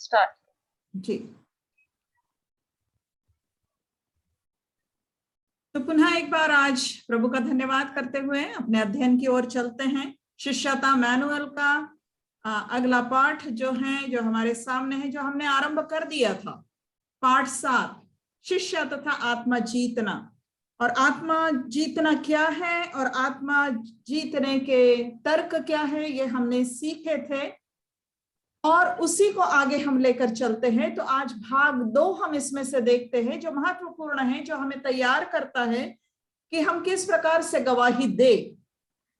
Start. जी, तो पुनः एक बार आज प्रभु का धन्यवाद करते हुए अपने अध्ययन की ओर चलते हैं। शिष्यता मैनुअल का अगला पाठ जो हमारे सामने है, जो हमने आरंभ कर दिया था, पाठ 7, शिष्य तथा आत्मा जीतना। और आत्मा जीतना क्या है और आत्मा जीतने के तर्क क्या है, ये हमने सीखे थे और उसी को आगे हम लेकर चलते हैं। तो आज भाग 2 हम इसमें से देखते हैं, जो महत्वपूर्ण है, जो हमें तैयार करता है कि हम किस प्रकार से गवाही दे।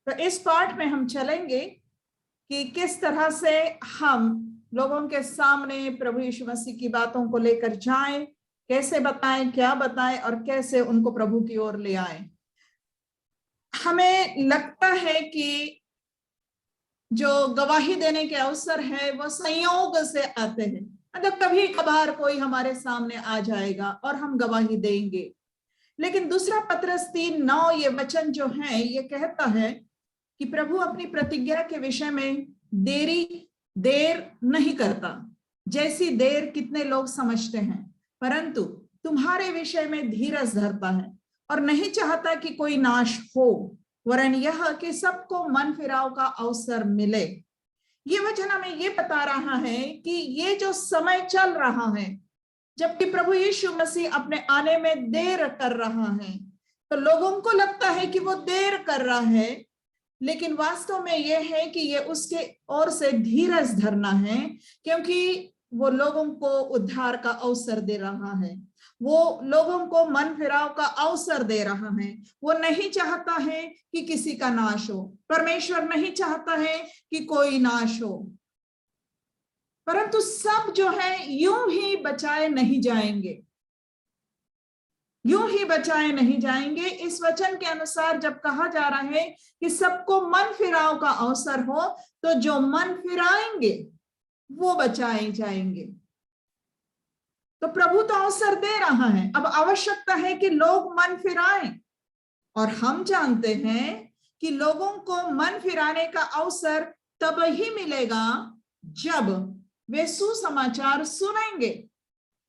तो इस पाठ में हम चलेंगे कि किस तरह से हम लोगों के सामने प्रभु यीशु मसीह की बातों को लेकर जाएं, कैसे बताएं, क्या बताएं और कैसे उनको प्रभु की ओर ले आएं। हमें लगता है कि जो गवाही देने के अवसर है वो संयोग से आते हैं, मतलब कभी कभार कोई हमारे सामने आ जाएगा और हम गवाही देंगे। लेकिन दूसरा पत्रस 3:9 ये वचन जो है, ये कहता है कि प्रभु अपनी प्रतिज्ञा के विषय में देर नहीं करता, जैसी देर कितने लोग समझते हैं, परंतु तुम्हारे विषय में धीरज धरता है और नहीं चाहता कि कोई नाश हो, वरन यह कि सबको मन फिराव का अवसर मिले। ये वचन हमें ये बता रहा है कि ये जो समय चल रहा है, जबकि प्रभु यीशु मसीह अपने आने में देर कर रहा है, तो लोगों को लगता है कि वो देर कर रहा है, लेकिन वास्तव में यह है कि ये उसके ओर से धीरज धरना है, क्योंकि वो लोगों को उद्धार का अवसर दे रहा है, वो लोगों को मन फिराव का अवसर दे रहा है। वो नहीं चाहता है कि किसी का नाश हो, परमेश्वर नहीं चाहता है कि कोई नाश हो, परंतु सब जो है यूं ही बचाए नहीं जाएंगे, यूं ही बचाए नहीं जाएंगे। इस वचन के अनुसार जब कहा जा रहा है कि सबको मन फिराव का अवसर हो, तो जो मन फिराएंगे वो बचाए जाएंगे। तो प्रभु तो अवसर दे रहा है, अब आवश्यकता है कि लोग मन फिराएं। और हम जानते हैं कि लोगों को मन फिराने का अवसर तब ही मिलेगा जब वे सुसमाचार सुनेंगे,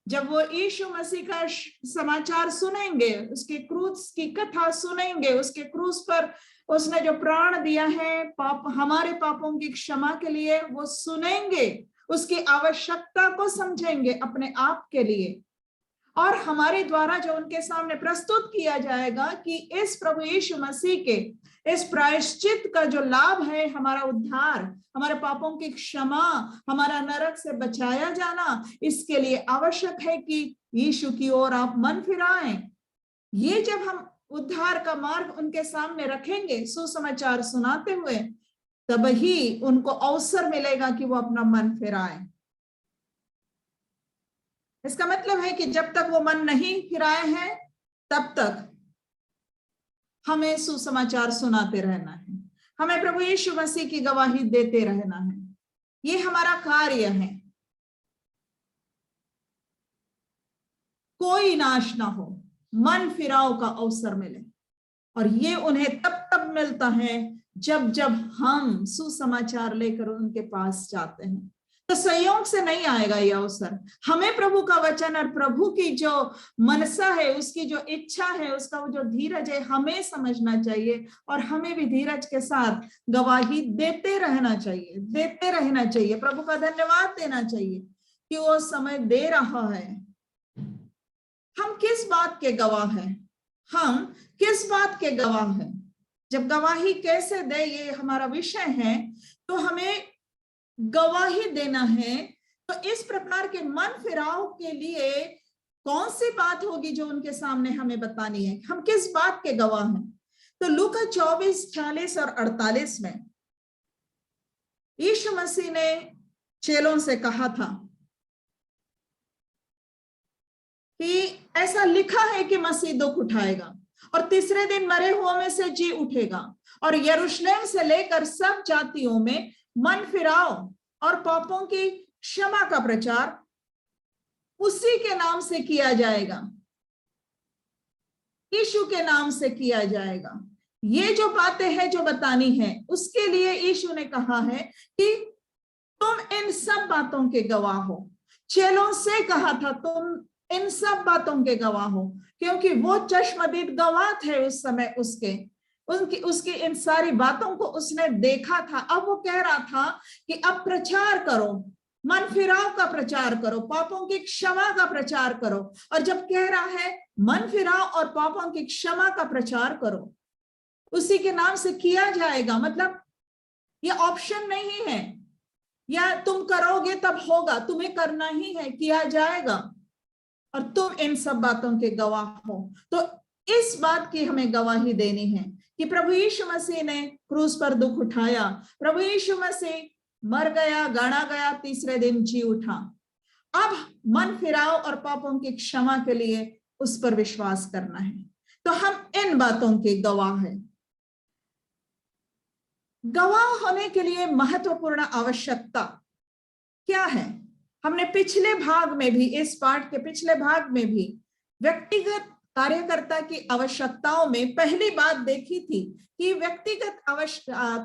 जब वो यीशु मसीह का समाचार सुनेंगे, उसके क्रूस की कथा सुनेंगे, उसके क्रूस पर उसने जो प्राण दिया है हमारे पापों की क्षमा के लिए, वो सुनेंगे, उसकी आवश्यकता को समझेंगे अपने आप के लिए, और हमारे द्वारा जो उनके सामने प्रस्तुत किया जाएगा कि इस प्रभु यीशु मसीह के इस प्रायश्चित का जो लाभ है, हमारा उद्धार, हमारे पापों की क्षमा, हमारा नरक से बचाया जाना, इसके लिए आवश्यक है कि यीशु की ओर आप मन फिराएं। ये जब हम उद्धार का मार्ग उनके सामने रखेंगे सुसमाचार सुनाते हुए, तब ही उनको अवसर मिलेगा कि वो अपना मन फिराएं। इसका मतलब है कि जब तक वो मन नहीं फिराए हैं, तब तक हमें सुसमाचार सुनाते रहना है, हमें प्रभु यीशु मसीह की गवाही देते रहना है। ये हमारा कार्य है। कोई नाश ना हो, मन फिराव का अवसर मिले, और ये उन्हें तब मिलता है जब हम सुसमाचार लेकर उनके पास जाते हैं। तो संयोग से नहीं आएगा ये अवसर। हमें प्रभु का वचन और प्रभु की जो मनसा है, उसकी जो इच्छा है, उसका वो जो धीरज है, हमें समझना चाहिए और हमें भी धीरज के साथ गवाही देते रहना चाहिए, प्रभु का धन्यवाद देना चाहिए कि वो समय दे रहा है। हम किस बात के गवाह हैं? हम किस बात के गवाह हैं? जब गवाही कैसे दे, ये हमारा विषय है। तो हमें गवाही देना है, तो इस प्रकार के मन फिराव के लिए कौन सी बात होगी जो उनके सामने हमें बतानी है? हम किस बात के गवाह हैं? तो लूका 24:46 और 48 में यीशु मसीह ने चेलों से कहा था कि ऐसा लिखा है कि मसीह दुख उठाएगा और तीसरे दिन मरे हुओं में से जी उठेगा, और यरूशलेम से लेकर सब जातियों में मन फिराव और पापों की क्षमा का प्रचार उसी के नाम से किया जाएगा, यीशु के नाम से किया जाएगा। ये जो बातें हैं जो बतानी है, उसके लिए यीशु ने कहा है कि तुम इन सब बातों के गवाह हो। चेलों से कहा था तुम इन सब बातों के गवाह हो, क्योंकि वो चश्मदीद गवाह थे उस समय उसकी इन सारी बातों को उसने देखा था। अब वो कह रहा था कि अब प्रचार करो, मन फिराव का प्रचार करो, पापों की क्षमा का प्रचार करो। और जब कह रहा है मन फिराव और पापों की क्षमा का प्रचार करो, उसी के नाम से किया जाएगा, मतलब ये ऑप्शन नहीं है या तुम करोगे तब होगा, तुम्हें करना ही है, किया जाएगा। और तुम इन सब बातों के गवाह हो। तो इस बात की हमें गवाही देनी है कि प्रभु यीशु मसीह ने क्रूस पर दुख उठाया, प्रभु यीशु मसीह मर गया, गाड़ा गया, तीसरे दिन जी उठा। अब मन फिराव और पापों की क्षमा के लिए उस पर विश्वास करना है। तो हम इन बातों के गवाह हैं। गवाह होने के लिए महत्वपूर्ण आवश्यकता क्या है? हमने पिछले भाग में भी, इस पाठ के पिछले भाग में भी व्यक्तिगत कार्यकर्ता की आवश्यकताओं में पहली बात देखी थी कि व्यक्तिगत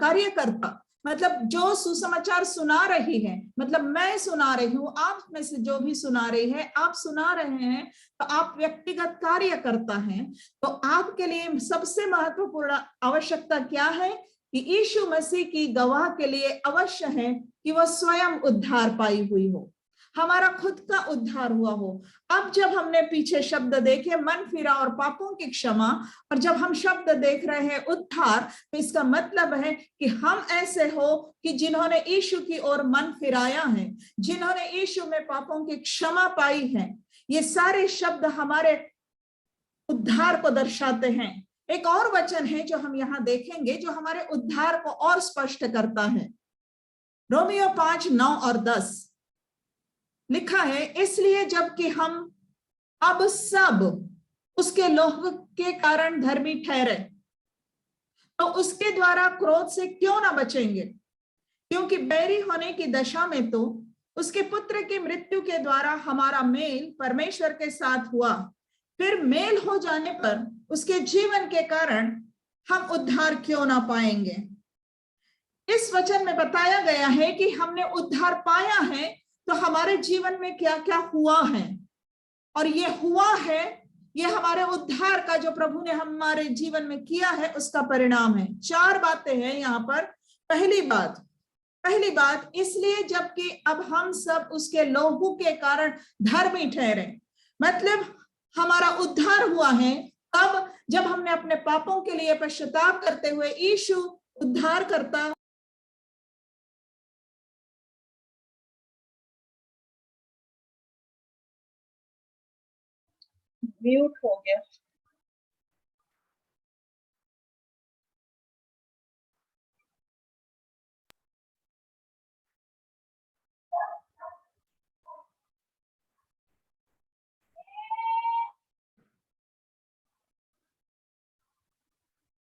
कार्यकर्ता मतलब जो सुसमाचार सुना रही है, मतलब मैं सुना रही हूं, आप में से जो भी सुना रही है, आप सुना रहे हैं, तो आप व्यक्तिगत कार्यकर्ता हैं। तो आपके लिए सबसे महत्वपूर्ण आवश्यकता क्या है कि यीशु मसीह की गवाह के लिए अवश्य है कि वह स्वयं उद्धार पाई हुई हो, हमारा खुद का उद्धार हुआ हो। अब जब हमने पीछे शब्द देखे मन फिरा और पापों की क्षमा, और जब हम शब्द देख रहे हैं उद्धार, तो इसका मतलब है कि हम ऐसे हो कि जिन्होंने यीशु की ओर मन फिराया है, जिन्होंने यीशु में पापों की क्षमा पाई है। ये सारे शब्द हमारे उद्धार को दर्शाते हैं। एक और वचन है जो हम यहां देखेंगे जो हमारे उद्धार को और स्पष्ट करता है। रोमियो 5:9 और 10 लिखा है, इसलिए जबकि हम अब सब उसके लोह के कारण धर्मी ठहरे, तो उसके द्वारा क्रोध से क्यों ना बचेंगे? क्योंकि बैरी होने की दशा में तो उसके पुत्र की मृत्यु के द्वारा हमारा मेल परमेश्वर के साथ हुआ, फिर मेल हो जाने पर उसके जीवन के कारण हम उद्धार क्यों ना पाएंगे? इस वचन में बताया गया है कि हमने उद्धार पाया है, तो हमारे जीवन में क्या क्या हुआ है, और ये हुआ है, ये हमारे उद्धार का जो प्रभु ने हमारे जीवन में किया है उसका परिणाम है। 4 बातें हैं यहाँ पर। पहली बात, इसलिए जबकि अब हम सब उसके लोहू के कारण धर्मी ठहरे, मतलब हमारा उद्धार हुआ है तब जब हमने अपने पापों के लिए पश्चाताप करते हुए यीशु उद्धार करता। म्यूट हो गया।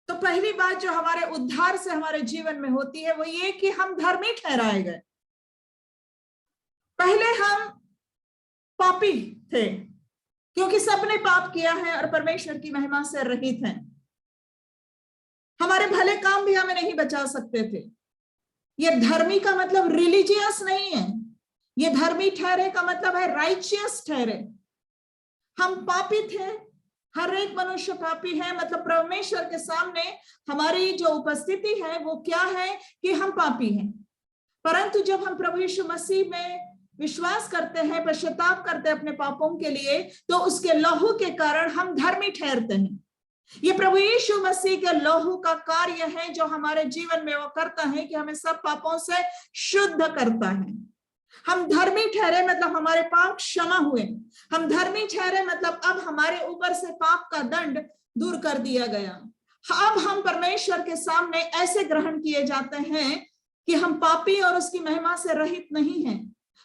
तो पहली बात जो हमारे उद्धार से हमारे जीवन में होती है वो ये कि हम धर्मी ठहराए गए। पहले हम पापी थे क्योंकि सबने पाप किया है और परमेश्वर की महिमा से रहित हैं। हमारे भले काम भी हमें नहीं बचा सकते थे। ये धर्मी का मतलब रिलीजियस नहीं है, ये धर्मी ठहरे का मतलब है राइचियस ठहरे। हम पापी थे, हर एक मनुष्य पापी है, मतलब परमेश्वर के सामने हमारी जो उपस्थिति है वो क्या है कि हम पापी हैं। परंतु जब हम प्रभु यीशु मसीह में विश्वास करते हैं, पश्चाताप करते हैं अपने पापों के लिए, तो उसके लहू के कारण हम धर्मी ठहरते हैं। ये प्रभु यीशु मसीह के लहू का कार्य है जो हमारे जीवन में वो करता है कि हमें सब पापों से शुद्ध करता है। हम धर्मी ठहरे मतलब हमारे पाप क्षमा हुए। हम धर्मी ठहरे मतलब अब हमारे ऊपर से पाप का दंड दूर कर दिया गया। अब हम परमेश्वर के सामने ऐसे ग्रहण किए जाते हैं कि हम पापी और उसकी महिमा से रहित नहीं हैं।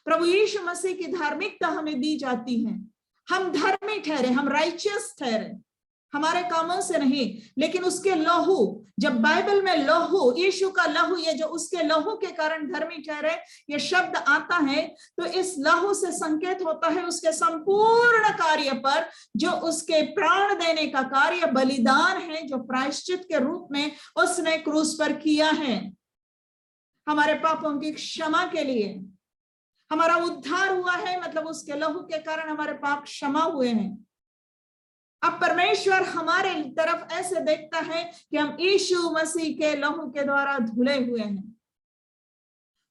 प्रभु यीशु मसीह की धार्मिकता हमें दी जाती है। हम धर्मी ठहरे, हम राइचियस ठहरे, हमारे कामों से नहीं, लेकिन उसके लहू, जब बाइबल में लहू, यीशु का लहू, ये जो उसके लहू के कारण धर्मी ठहरे ये शब्द आता है, तो इस लहू से संकेत होता है उसके संपूर्ण कार्य पर, जो उसके प्राण देने का कार्य, बलिदान है जो प्रायश्चित के रूप में उसने क्रूस पर किया है हमारे पापों की क्षमा के लिए। हमारा उद्धार हुआ है, मतलब उसके लहू के कारण हमारे पाप क्षमा हुए हैं। अब परमेश्वर हमारे तरफ ऐसे देखता है कि हम यीशु मसीह के लहू के द्वारा धुले हुए हैं।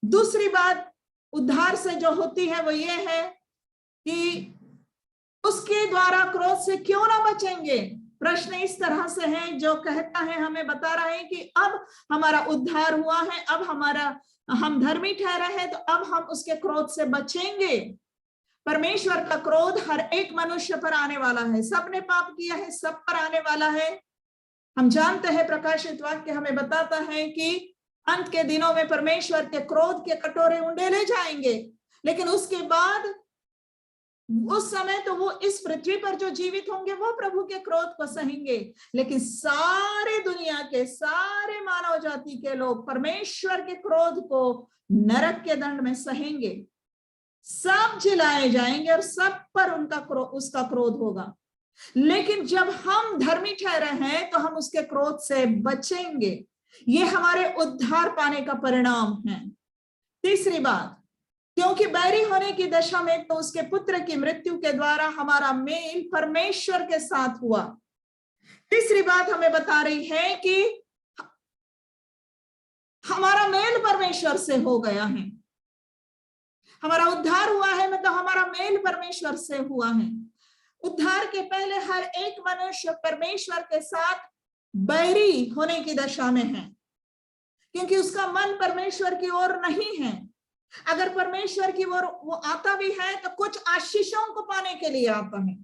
दूसरी बात उद्धार से जो होती है वो ये है कि उसके द्वारा क्रोध से क्यों ना बचेंगे। प्रश्न इस तरह से है जो कहता है, हमें बता रहा है कि अब हमारा उद्धार हुआ है, अब हम धर्मी ठहरे हैं, तो अब हम उसके क्रोध से बचेंगे। परमेश्वर का क्रोध हर एक मनुष्य पर आने वाला है, सबने पाप किया है, सब पर आने वाला है। हम जानते हैं प्रकाशित वाक्य हमें बताता है कि अंत के दिनों में परमेश्वर के क्रोध के कटोरे उंडेले जाएंगे, लेकिन उसके बाद उस समय तो वो इस पृथ्वी पर जो जीवित होंगे वो प्रभु के क्रोध को सहेंगे, लेकिन सारे दुनिया के सारे मानव जाति के लोग परमेश्वर के क्रोध को नरक के दंड में सहेंगे। सब जिलाए जाएंगे और सब पर उसका क्रोध होगा। लेकिन जब हम धर्मी ठहरे हैं तो हम उसके क्रोध से बचेंगे। ये हमारे उद्धार पाने का परिणाम है। तीसरी बात, क्योंकि बैरी होने की दशा में तो उसके पुत्र की मृत्यु के द्वारा हमारा मेल परमेश्वर के साथ हुआ। तीसरी बात हमें बता रही है कि हमारा मेल परमेश्वर से हो गया है। हमारा उद्धार हुआ है, मतलब हमारा मेल परमेश्वर से हुआ है। उद्धार के पहले हर एक मनुष्य परमेश्वर के साथ बैरी होने की दशा में है, क्योंकि उसका मन परमेश्वर की ओर नहीं है। अगर परमेश्वर की ओर वो आता भी है तो कुछ आशीषों को पाने के लिए आता है।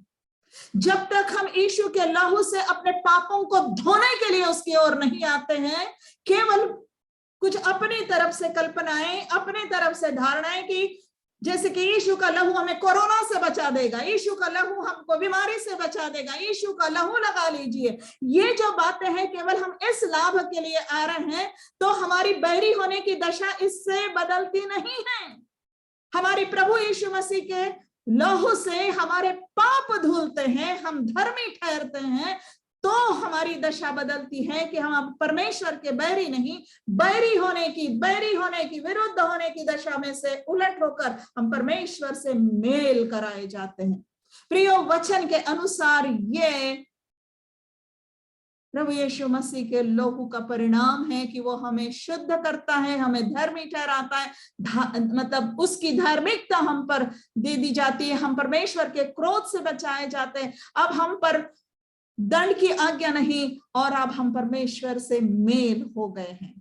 जब तक हम यीशु के लहू से अपने पापों को धोने के लिए उसकी ओर नहीं आते हैं, केवल कुछ अपनी तरफ से कल्पनाएं, अपनी तरफ से धारणाएं कि जैसे कि यीशु का लहू हमें कोरोना से बचा देगा, यीशु का लहू हमको बीमारी से बचा देगा, यीशु का लहू लगा लीजिए, ये जो बातें हैं केवल हम इस लाभ के लिए आ रहे हैं, तो हमारी बैरी होने की दशा इससे बदलती नहीं है। हमारी प्रभु यीशु मसीह के लहू से हमारे पाप धुलते हैं, हम धर्मी ठहरते हैं, तो हमारी दशा बदलती है कि हम परमेश्वर के बैरी नहीं, बैरी होने की विरुद्ध होने की दशा में से उलट होकर हम परमेश्वर से मेल कराए जाते हैं। प्रियो, वचन के अनुसार ये प्रभु यीशु मसीह के लहू का परिणाम है कि वो हमें शुद्ध करता है, हमें धर्मी ठहराता है, मतलब उसकी धार्मिकता हम पर दे दी जाती है, हम परमेश्वर के क्रोध से बचाए जाते हैं। अब हम पर दंड की आज्ञा नहीं, और अब हम परमेश्वर से मेल हो गए हैं।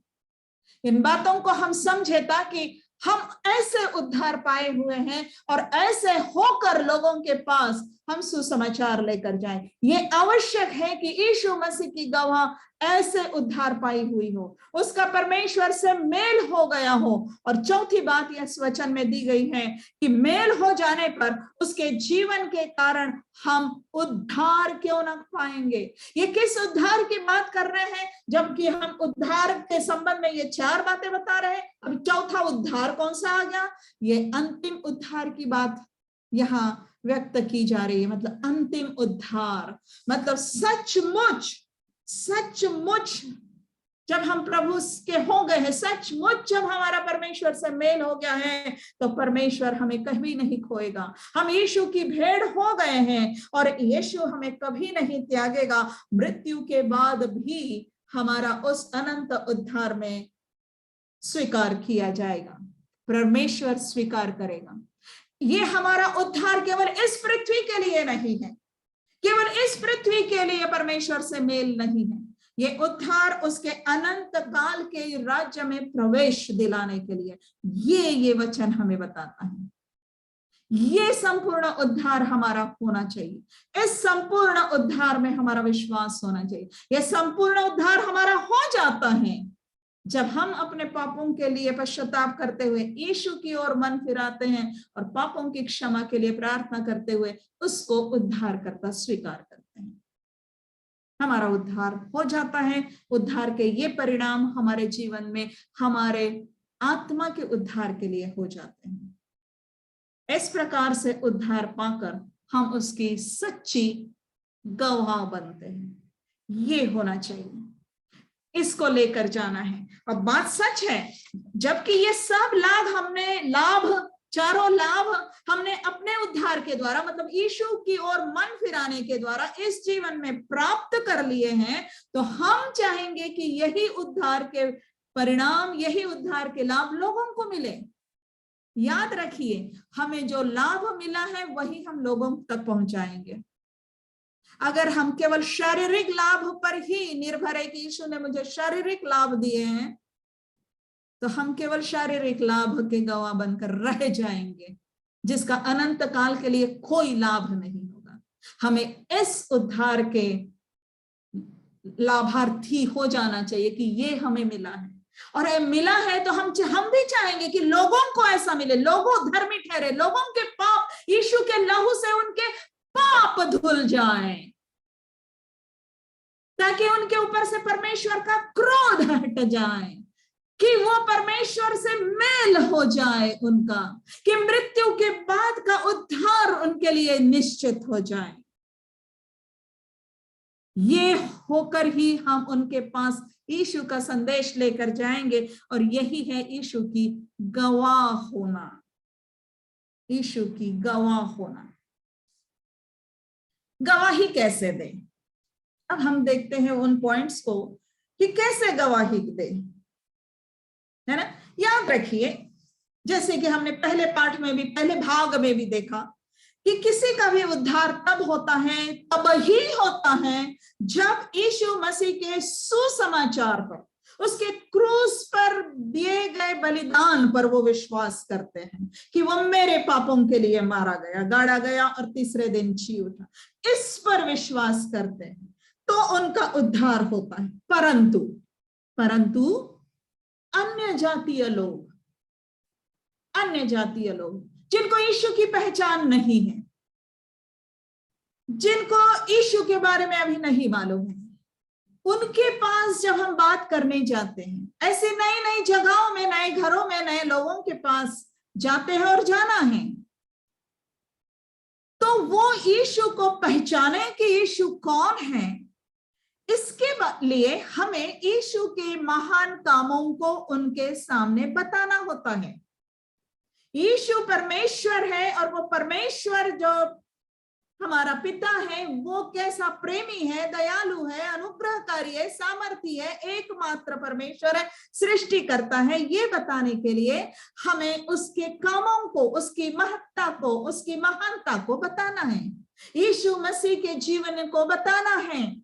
इन बातों को हम समझे ताकि हम ऐसे उद्धार पाए हुए हैं और ऐसे होकर लोगों के पास हम सुसमाचार लेकर जाएं। ये आवश्यक है कि यीशु मसीह की गवाह ऐसे उद्धार पाई हुई हो, उसका परमेश्वर से मेल हो गया हो। और चौथी बात यह वचन में दी गई है कि मेल हो जाने पर उसके जीवन के कारण हम उद्धार क्यों ना पाएंगे। ये किस उद्धार की बात कर रहे हैं, जबकि हम उद्धार के संबंध में ये 4 बातें बता रहे हैं। अब चौथा उद्धार कौन सा आ गया? ये अंतिम उद्धार की बात यहाँ व्यक्त की जा रही है। मतलब अंतिम उद्धार, मतलब सचमुच जब हम प्रभु के हो गए हैं, सचमुच जब हमारा परमेश्वर से मेल हो गया है, तो परमेश्वर हमें कभी नहीं खोएगा। हम यीशु की भेड़ हो गए हैं और यीशु हमें कभी नहीं त्यागेगा। मृत्यु के बाद भी हमारा उस अनंत उद्धार में स्वीकार किया जाएगा, परमेश्वर स्वीकार करेगा। ये हमारा उद्धार केवल इस पृथ्वी के लिए नहीं है, केवल इस पृथ्वी के लिए परमेश्वर से मेल नहीं है। ये उद्धार उसके अनंत काल के राज्य में प्रवेश दिलाने के लिए, ये वचन हमें बताता है। ये संपूर्ण उद्धार हमारा होना चाहिए। इस संपूर्ण उद्धार में हमारा विश्वास होना चाहिए। यह संपूर्ण उद्धार हमारा हो जाता है जब हम अपने पापों के लिए पश्चाताप करते हुए यीशु की ओर मन फिराते हैं और पापों की क्षमा के लिए प्रार्थना करते हुए उसको उद्धारकर्ता स्वीकार करते हैं। हमारा उद्धार हो जाता है। उद्धार के ये परिणाम हमारे जीवन में हमारे आत्मा के उद्धार के लिए हो जाते हैं। इस प्रकार से उद्धार पाकर हम उसकी सच्ची गवाह बनते हैं। ये होना चाहिए, इसको लेकर जाना है। अब बात सच है, जबकि ये सब लाभ चारों लाभ हमने अपने उद्धार के द्वारा, मतलब यीशु की ओर मन फिराने के द्वारा इस जीवन में प्राप्त कर लिए हैं, तो हम चाहेंगे कि यही उद्धार के परिणाम, यही उद्धार के लाभ लोगों को मिले। याद रखिए, हमें जो लाभ मिला है वही हम लोगों तक पहुंचाएंगे। अगर हम केवल शारीरिक लाभ पर ही निर्भर है कि यीशु ने मुझे शारीरिक लाभ दिए हैं, तो हम केवल शारीरिक लाभ के गवाह बनकर रह जाएंगे, जिसका अनंत काल के लिए कोई लाभ नहीं होगा। हमें इस उद्धार के लाभार्थी हो जाना चाहिए कि ये हमें मिला है, और ये मिला है तो हम भी चाहेंगे कि लोगों को ऐसा मिले, लोगों धर्मी ठहरे, लोगों के पाप यीशु के लहू से उनके पाप धुल जाएं, ताकि उनके ऊपर से परमेश्वर का क्रोध हट जाए, कि वो परमेश्वर से मेल हो जाए उनका, कि मृत्यु के बाद का उद्धार उनके लिए निश्चित हो जाए। ये होकर ही हम उनके पास यीशु का संदेश लेकर जाएंगे, और यही है यीशु की गवाह होना। यीशु की गवाह होना। गवाही कैसे दे? अब हम देखते हैं उन पॉइंट्स को कि कैसे गवाही दे, है ना। याद रखिए, जैसे कि हमने पहले पाठ में भी, पहले भाग में भी देखा कि किसी का भी उद्धार तब होता है, तब ही होता है जब यीशु मसीह के सुसमाचार पर, उसके क्रूस पर दिए गए बलिदान पर वो विश्वास करते हैं कि वो मेरे पापों के लिए मारा गया, गाड़ा गया और तीसरे दिन जी उठा। इस पर विश्वास करते हैं तो उनका उद्धार होता है। परंतु अन्य जातीय लोग जिनको यीशु की पहचान नहीं है, जिनको यीशु के बारे में अभी नहीं मालूम है, उनके पास जब हम बात करने जाते हैं, ऐसे नई नई जगहों में, नए घरों में, नए लोगों के पास जाते हैं और जाना है, तो वो यीशु को पहचाने कि यीशु कौन है, इसके लिए हमें यीशु के महान कामों को उनके सामने बताना होता है। यीशु परमेश्वर है, और वो परमेश्वर जो हमारा पिता है, वो कैसा प्रेमी है, दयालु है, अनुग्रहकारी है, सामर्थी है, एकमात्र परमेश्वर है, सृष्टि करता है, ये बताने के लिए हमें उसके कामों को, उसकी महत्ता को, उसकी महानता को बताना है, यीशु मसीह के जीवन को बताना है,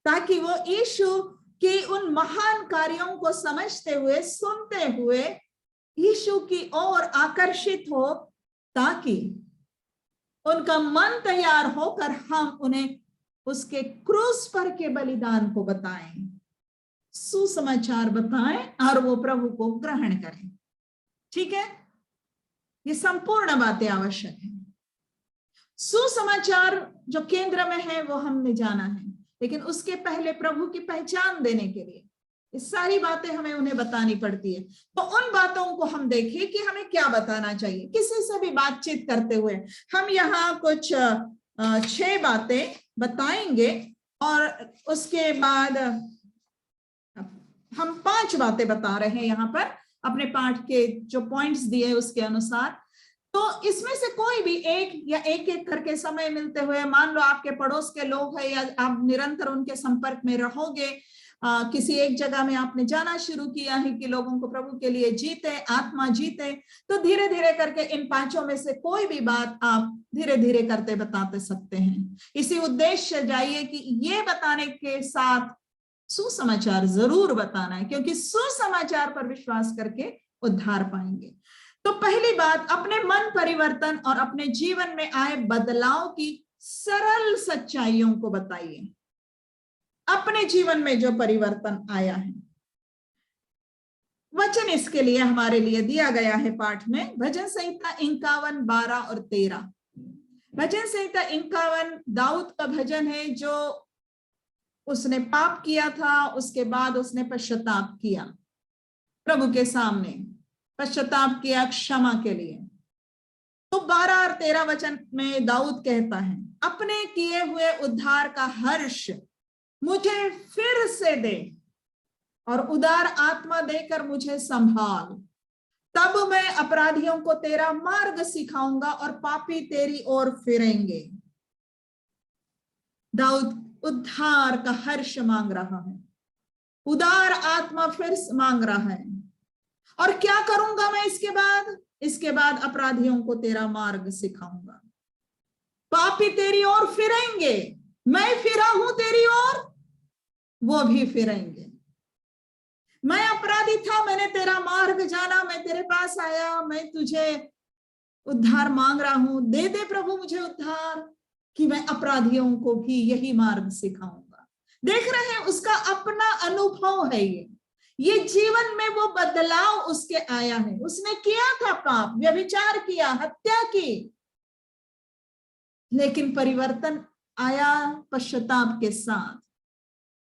ताकि वो यीशु के उन महान कार्यों को समझते हुए, सुनते हुए यीशु की ओर आकर्षित हो, ताकि उनका मन तैयार होकर हम उन्हें उसके क्रूस पर के बलिदान को बताएं, सुसमाचार बताएं, और वो प्रभु को ग्रहण करें। ठीक है, ये संपूर्ण बातें आवश्यक है। सुसमाचार जो केंद्र में है वो हमने जाना है, लेकिन उसके पहले प्रभु की पहचान देने के लिए ये सारी बातें हमें उन्हें बतानी पड़ती है। तो उन बातों को हम देखें कि हमें क्या बताना चाहिए। किसी से भी बातचीत करते हुए हम यहाँ कुछ 6 बातें बताएंगे, और उसके बाद हम 5 बातें बता रहे हैं यहाँ पर अपने पाठ के जो पॉइंट्स दिए उसके अनुसार। तो इसमें से कोई भी एक या एक एक करके समय मिलते हुए, मान लो आपके पड़ोस के लोग हैं या आप निरंतर उनके संपर्क में रहोगे, किसी एक जगह में आपने जाना शुरू किया है कि लोगों को प्रभु के लिए जीते, आत्मा जीते, तो धीरे धीरे करके इन 5 में से कोई भी बात आप धीरे धीरे करते बताते सकते हैं। इसी उद्देश्य जाइए कि ये बताने के साथ सुसमाचार जरूर बताना है, क्योंकि सुसमाचार पर विश्वास करके उद्धार पाएंगे। तो पहली बात, अपने मन परिवर्तन और अपने जीवन में आए बदलाव की सरल सच्चाइयों को बताइए। अपने जीवन में जो परिवर्तन आया है, वचन इसके लिए हमारे लिए दिया गया है पाठ में, भजन संहिता 51, 12 और 13। भजन संहिता 51 दाऊद का भजन है, जो उसने पाप किया था, उसके बाद उसने पश्चाताप किया, प्रभु के सामने पश्चाताप किया क्षमा के लिए। तो 12 और 13 वचन में दाऊद कहता है, अपने किए हुए उद्धार का हर्ष मुझे फिर से दे और उदार आत्मा देकर मुझे संभाल। तब मैं अपराधियों को तेरा मार्ग सिखाऊंगा और पापी तेरी ओर फिरेंगे। दाऊद उद्धार का हर्ष मांग रहा है, उदार आत्मा फिर मांग रहा है। और क्या करूंगा मैं इसके बाद? इसके बाद अपराधियों को तेरा मार्ग सिखाऊंगा, पापी तेरी ओर फिरेंगे। मैं फिरा हूं तेरी ओर, वो भी फिरेंगे। मैं अपराधी था, मैंने तेरा मार्ग जाना, मैं तेरे पास आया, मैं तुझे उद्धार मांग रहा हूं। दे दे प्रभु मुझे उद्धार, कि मैं अपराधियों को भी यही मार्ग सिखाऊंगा। देख रहे हैं, उसका अपना अनुभव है। ये जीवन में वो बदलाव उसके आया है। उसने किया था पाप, व्यभिचार किया, हत्या की, लेकिन परिवर्तन आया पश्चाताप के साथ।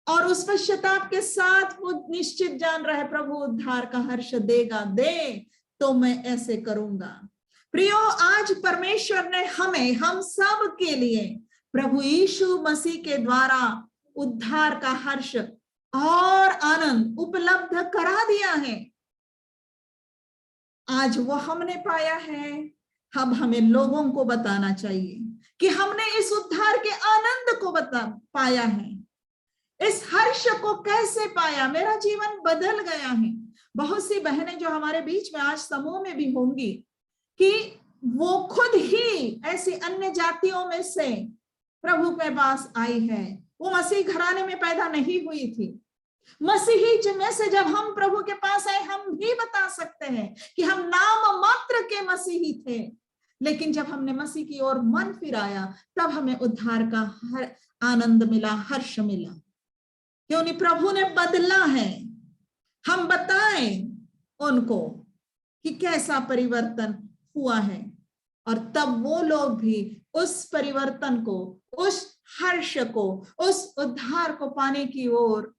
और उस पश्चाताप के साथ वो निश्चित जान रहे, प्रभु उद्धार का हर्ष देगा, दे तो मैं ऐसे करूंगा। प्रियो, आज परमेश्वर ने हमें, हम सब के लिए प्रभु यीशु मसीह के द्वारा उद्धार का हर्ष और आनंद उपलब्ध करा दिया है। आज वो हमने पाया है। अब हमें लोगों को बताना चाहिए कि हमने इस उद्धार के आनंद को पाया है, इस हर्ष को कैसे पाया। मेरा जीवन बदल गया है। बहुत सी बहनें जो हमारे बीच में आज समूह में भी होंगी, कि वो खुद ही ऐसी अन्य जातियों में से प्रभु के पास आई है। वो मसीह घराने में पैदा नहीं हुई थी। मसीही में से जब हम प्रभु के पास आए, हम भी बता सकते हैं कि हम नाम मात्र के मसीही थे, लेकिन जब हमने मसीह की ओर मन फिराया, तब हमें उद्धार का हर आनंद मिला, हर्ष मिला। क्योंकि प्रभु ने बदला है। हम बताएं उनको कि कैसा परिवर्तन हुआ है, और तब वो लोग भी उस परिवर्तन को, उस हर्ष को, उस उद्धार को पाने की ओर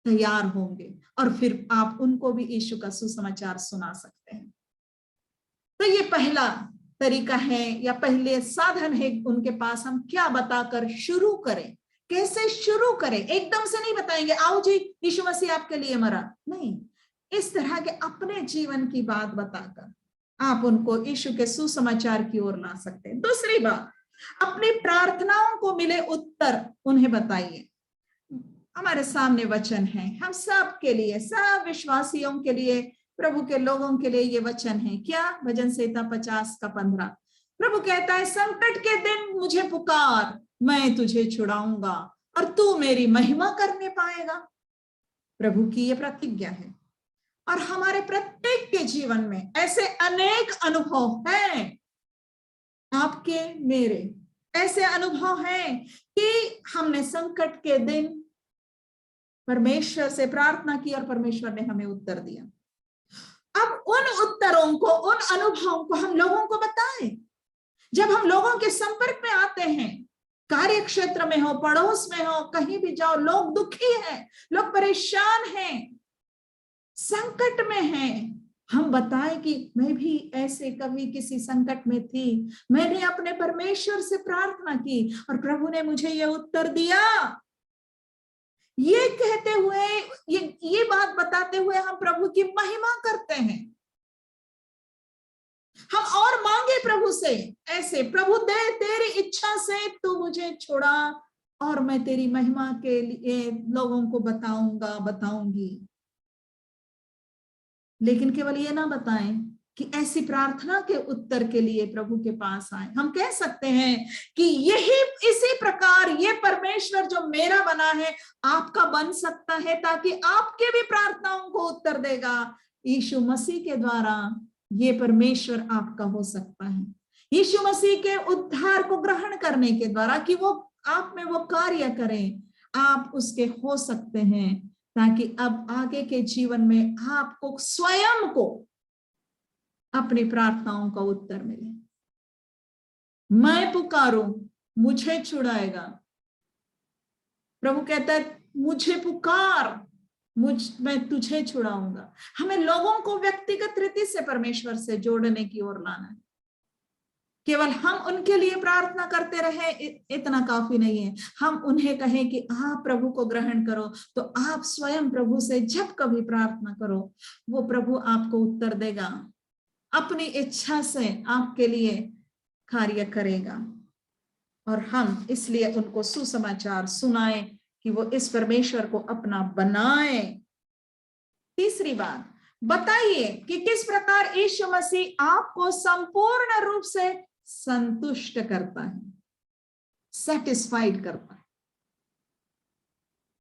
तैयार होंगे। और फिर आप उनको भी यीशु का सुसमाचार सुना सकते हैं। तो ये पहला तरीका है, या पहले साधन है उनके पास। हम क्या बताकर शुरू करें, कैसे शुरू करें? एकदम से नहीं बताएंगे, आओ जी यीशु मसीह आपके लिए मरा, नहीं। इस तरह के अपने जीवन की बात बताकर आप उनको यीशु के सुसमाचार की ओर ला सकते हैं। दूसरी बात, अपनी प्रार्थनाओं को मिले उत्तर उन्हें बताइए। हमारे सामने वचन है, हम सब के लिए, सब विश्वासियों के लिए, प्रभु के लोगों के लिए ये वचन है। क्या? भजन संहिता 50:15। प्रभु कहता है, संकट के दिन मुझे पुकार, मैं तुझे छुड़ाऊंगा और तू मेरी महिमा करने पाएगा। प्रभु की ये प्रतिज्ञा है। और हमारे प्रत्येक के जीवन में ऐसे अनेक अनुभव हैं, आपके मेरे ऐसे अनुभव हैं कि हमने संकट के दिन परमेश्वर से प्रार्थना की और परमेश्वर ने हमें उत्तर दिया। अब उन उत्तरों को, उन अनुभवों को हम लोगों को बताएं। जब हम लोगों के संपर्क में आते हैं, कार्य क्षेत्र में हो, पड़ोस में हो, कहीं भी जाओ, लोग दुखी हैं, लोग परेशान हैं, संकट में हैं, हम बताएं कि मैं भी ऐसे कभी किसी संकट में थी, मैंने अपने परमेश्वर से प्रार्थना की और प्रभु ने मुझे यह उत्तर दिया। ये कहते हुए, ये बात बताते हुए हम प्रभु की महिमा करते हैं। हम और मांगे प्रभु से ऐसे, प्रभु दे तेरी इच्छा से तू मुझे छोड़ा और मैं तेरी महिमा के लिए लोगों को बताऊंगी। लेकिन केवल ये ना बताएं कि ऐसी प्रार्थना के उत्तर के लिए प्रभु के पास आए। हम कह सकते हैं कि यही, इसी प्रकार ये परमेश्वर जो मेरा बना है आपका बन सकता है, ताकि आपके भी प्रार्थनाओं को उत्तर देगा। यीशु मसीह के द्वारा ये परमेश्वर आपका हो सकता है। यीशु मसीह के उद्धार को ग्रहण करने के द्वारा, कि वो आप में वो कार्य करें, आप उसके हो सकते हैं, ताकि अब आगे के जीवन में आपको स्वयं को अपनी प्रार्थनाओं का उत्तर मिले। मैं पुकारूं, मुझे छुड़ाएगा। प्रभु कहता है, मुझे पुकार, मैं तुझे छुड़ाऊंगा। हमें लोगों को व्यक्तिगत रीति से परमेश्वर से जोड़ने की ओर लाना है। केवल हम उनके लिए प्रार्थना करते रहे इतना काफी नहीं है। हम उन्हें कहें कि आप प्रभु को ग्रहण करो, तो आप स्वयं प्रभु से जब कभी प्रार्थना करो, वो प्रभु आपको उत्तर देगा। अपनी इच्छा से आपके लिए कार्य करेगा। और हम इसलिए उनको सुसमाचार सुनाएं कि वो इस परमेश्वर को अपना बनाए। तीसरी बात, बताइए कि किस प्रकार यीशु मसीह आपको संपूर्ण रूप से संतुष्ट करता है, सेटिस्फाइड करता है,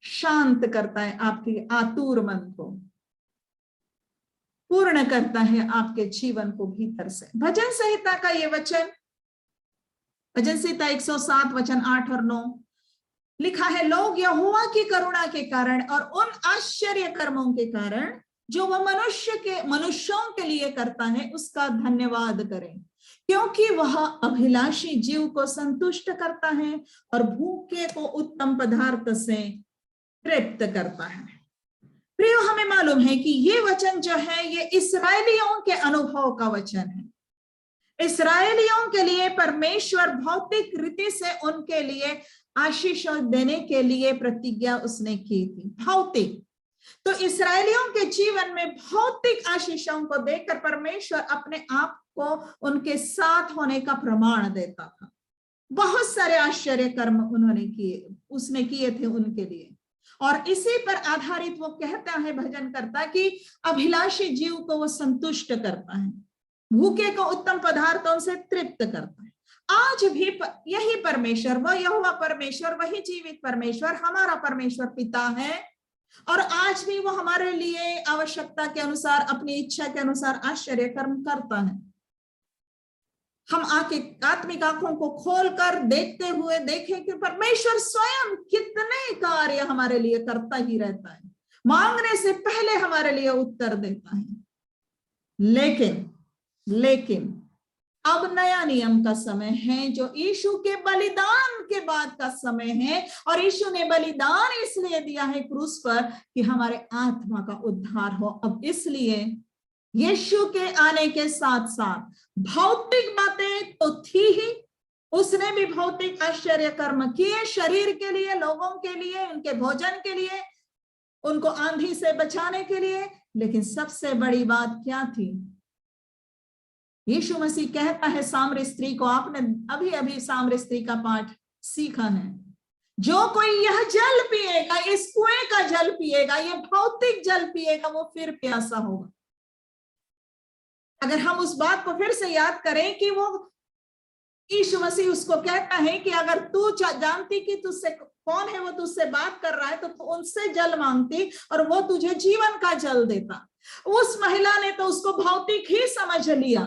शांत करता है आपके आतुर मन को, पूर्ण करता है आपके जीवन को भीतर से। भजन संहिता का ये वचन, भजन संहिता 107 वचन 8 और 9 लिखा है, लोग यहोवा की करुणा के कारण और उन आश्चर्य कर्मों के कारण जो वह मनुष्यों के लिए करता है उसका धन्यवाद करें, क्योंकि वह अभिलाषी जीव को संतुष्ट करता है और भूखे को उत्तम पदार्थ से तृप्त करता है। प्रियो, हमें मालूम है कि ये वचन जो है ये इस्राएलियों के अनुभव का वचन है। इस्राएलियों के लिए परमेश्वर भौतिक रीति से उनके लिए आशीष देने के लिए प्रतिज्ञा उसने की थी, भौतिक। तो इस्राएलियों के जीवन में भौतिक आशीषों को देकर परमेश्वर अपने आप को उनके साथ होने का प्रमाण देता था। बहुत सारे आश्चर्य कर्म उसने किए थे उनके लिए, और इसी पर आधारित वो कहता है भजन करता कि अभिलाषी जीव को वो संतुष्ट करता है, भूखे को उत्तम पदार्थों से तृप्त करता है। आज भी यही परमेश्वर, वह यहोवा परमेश्वर, वही जीवित परमेश्वर हमारा परमेश्वर पिता है, और आज भी वो हमारे लिए आवश्यकता के अनुसार, अपनी इच्छा के अनुसार आश्चर्य कर्म करता है। हम आत्मिक आंखों को खोलकर देखते हुए देखें कि परमेश्वर स्वयं कितने कार्य हमारे लिए करता ही रहता है, मांगने से पहले हमारे लिए उत्तर देता है। लेकिन अब नया नियम का समय है, जो यीशु के बलिदान के बाद का समय है, और यीशु ने बलिदान इसलिए दिया है क्रूस पर कि हमारे आत्मा का उद्धार हो। अब इसलिए यीशु के आने के साथ साथ भौतिक बातें तो थी ही, उसने भी भौतिक आश्चर्य कर्म किए शरीर के लिए, लोगों के लिए, उनके भोजन के लिए, उनको आंधी से बचाने के लिए। लेकिन सबसे बड़ी बात क्या थी? यीशु मसीह कहता है सामरी स्त्री को, आपने अभी अभी सामरी स्त्री का पाठ सीखा है, जो कोई यह जल पिएगा, इस कुएं का जल पिएगा, यह भौतिक जल पिएगा, वो फिर प्यासा होगा। अगर हम उस बात को फिर से याद करें कि वो यीशु मसीह उसको कहता है कि अगर तू जानती कि तुझसे कौन है, वो तुझसे बात कर रहा है, तो तू उनसे जल मांगती और वो तुझे जीवन का जल देता। उस महिला ने तो उसको भौतिक ही समझ लिया।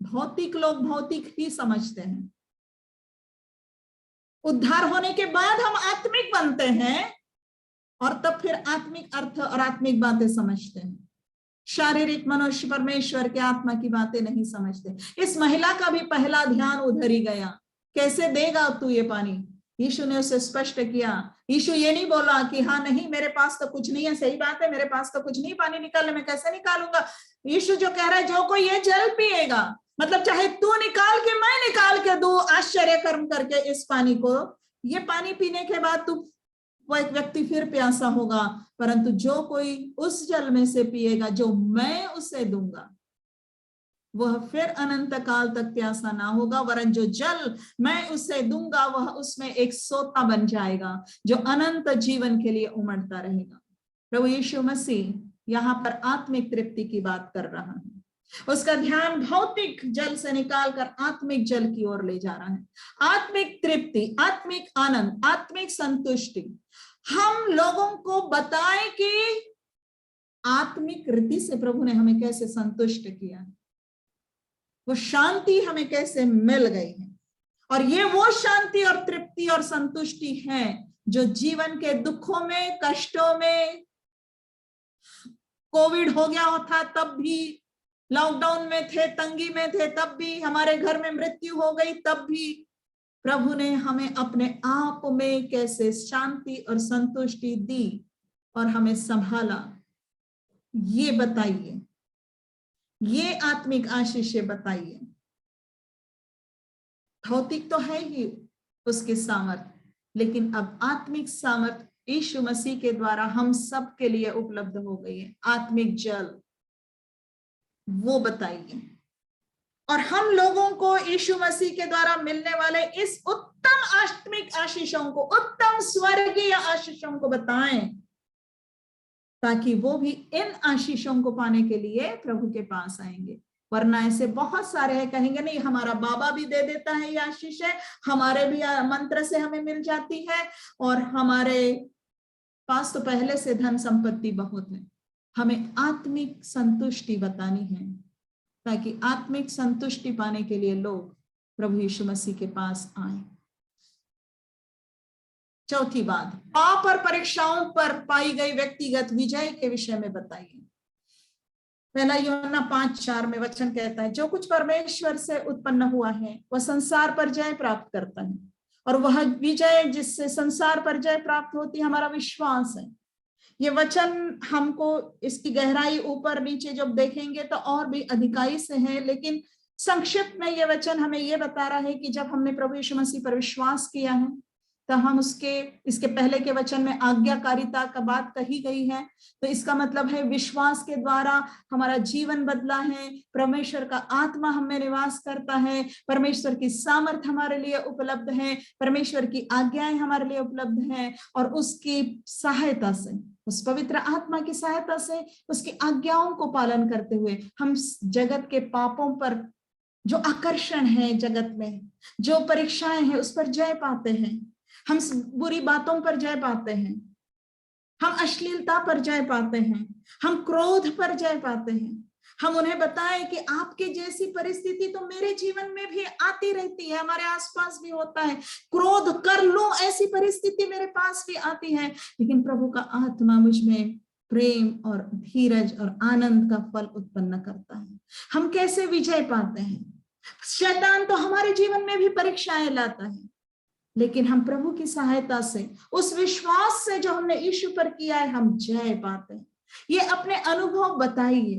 भौतिक लोग भौतिक ही समझते हैं। उद्धार होने के बाद हम आत्मिक बनते हैं और तब फिर आत्मिक अर्थ और आत्मिक बातें समझते हैं। शारीरिक मनुष्य परमेश्वर के आत्मा की बातें नहीं समझते। इस महिला का भी पहला ध्यान उधर ही गया, कैसे देगा तू ये पानी? यीशु ने उसे स्पष्ट किया। यीशु ये नहीं बोला कि हाँ नहीं मेरे पास तो कुछ नहीं है, सही बात है, मेरे पास तो कुछ नहीं, पानी निकालने में कैसे निकालूंगा। यीशु जो कह रहा है, जो कोई ये जल पिएगा, मतलब चाहे तू निकाल के मैं निकाल के दूं आश्चर्य कर्म करके इस पानी को, ये पानी पीने के बाद तू वो एक व्यक्ति फिर प्यासा होगा, परंतु जो कोई उस जल में से पिएगा जो मैं उसे दूंगा, वह फिर अनंत काल तक प्यासा ना होगा, वरन जो जल मैं उसे दूंगा वह उसमें एक सोता बन जाएगा जो अनंत जीवन के लिए उमड़ता रहेगा। प्रभु यीशु मसीह यहाँ पर आत्मिक तृप्ति की बात कर रहा है। उसका ध्यान भौतिक जल से निकालकर आत्मिक जल की ओर ले जा रहा है। आत्मिक तृप्ति, आत्मिक आनंद, आत्मिक संतुष्टि हम लोगों को बताएं कि आत्मिक रीति से प्रभु ने हमें कैसे संतुष्ट किया, वो शांति हमें कैसे मिल गई है। और ये वो शांति और तृप्ति और संतुष्टि है जो जीवन के दुखों में, कष्टों में, कोविड हो गया था तब भी, लॉकडाउन में थे, तंगी में थे तब भी, हमारे घर में मृत्यु हो गई तब भी, प्रभु ने हमें अपने आप में कैसे शांति और संतुष्टि दी और हमें संभाला। ये बताइए, ये आत्मिक आशीष बताइए। भौतिक तो है ही उसकी सामर्थ, लेकिन अब आत्मिक सामर्थ यीशु मसीह के द्वारा हम सब के लिए उपलब्ध हो गई है। आत्मिक जल, वो बताइए। और हम लोगों को यीशु मसीह के द्वारा मिलने वाले इस उत्तम आत्मिक आशीषों को, उत्तम स्वर्गीय आशीषों को बताएं, ताकि वो भी इन आशीषों को पाने के लिए प्रभु के पास आएंगे। वरना ऐसे बहुत सारे हैं, कहेंगे नहीं हमारा बाबा भी दे देता है ये आशीष है, हमारे भी मंत्र से हमें मिल जाती है, और हमारे पास तो पहले से धन संपत्ति बहुत है। हमें आत्मिक संतुष्टि बतानी है, ताकि आत्मिक संतुष्टि पाने के लिए लोग प्रभु यीशु मसीह के पास आए। चौथी बात, पाप और परीक्षाओं पर पाई गई व्यक्तिगत विजय के विषय में बताइए। पहला यूहन्ना 5:4 में वचन कहता है, जो कुछ परमेश्वर से उत्पन्न हुआ है वह संसार पर जय प्राप्त करता है, और वह विजय जिससे संसार पर जय प्राप्त होती है हमारा विश्वास है। ये वचन हमको इसकी गहराई ऊपर नीचे जब देखेंगे तो और भी अधिकाई से है, लेकिन संक्षिप्त में ये वचन हमें ये बता रहा है कि जब हमने प्रभु यीशु मसीह पर विश्वास किया है तो हम इसके पहले के वचन में आज्ञाकारिता का बात कही गई है, तो इसका मतलब है विश्वास के द्वारा हमारा जीवन बदला है, परमेश्वर का आत्मा हम में निवास करता है, परमेश्वर की सामर्थ हमारे लिए उपलब्ध है, परमेश्वर की आज्ञाएं हमारे लिए उपलब्ध है, और उसकी सहायता से, उस पवित्र आत्मा की सहायता से, उसकी आज्ञाओं को पालन करते हुए हम जगत के पापों पर, जो आकर्षण है जगत में, जो परीक्षाएं हैं, उस पर जय पाते हैं। हम बुरी बातों पर जय पाते हैं, हम अश्लीलता पर जय पाते हैं, हम क्रोध पर जय पाते हैं। हम उन्हें बताएं कि आपके जैसी परिस्थिति तो मेरे जीवन में भी आती रहती है, हमारे आसपास भी होता है, क्रोध कर लूं ऐसी परिस्थिति मेरे पास भी आती है, लेकिन प्रभु का आत्मा मुझ में प्रेम और धीरज और आनंद का फल उत्पन्न करता है। हम कैसे विजय पाते हैं? शैतान तो हमारे जीवन में भी परीक्षाएं लाता है, लेकिन हम प्रभु की सहायता से, उस विश्वास से जो हमने यीशु पर किया है, हम जय पाते हैं। ये अपने अनुभव बताइए,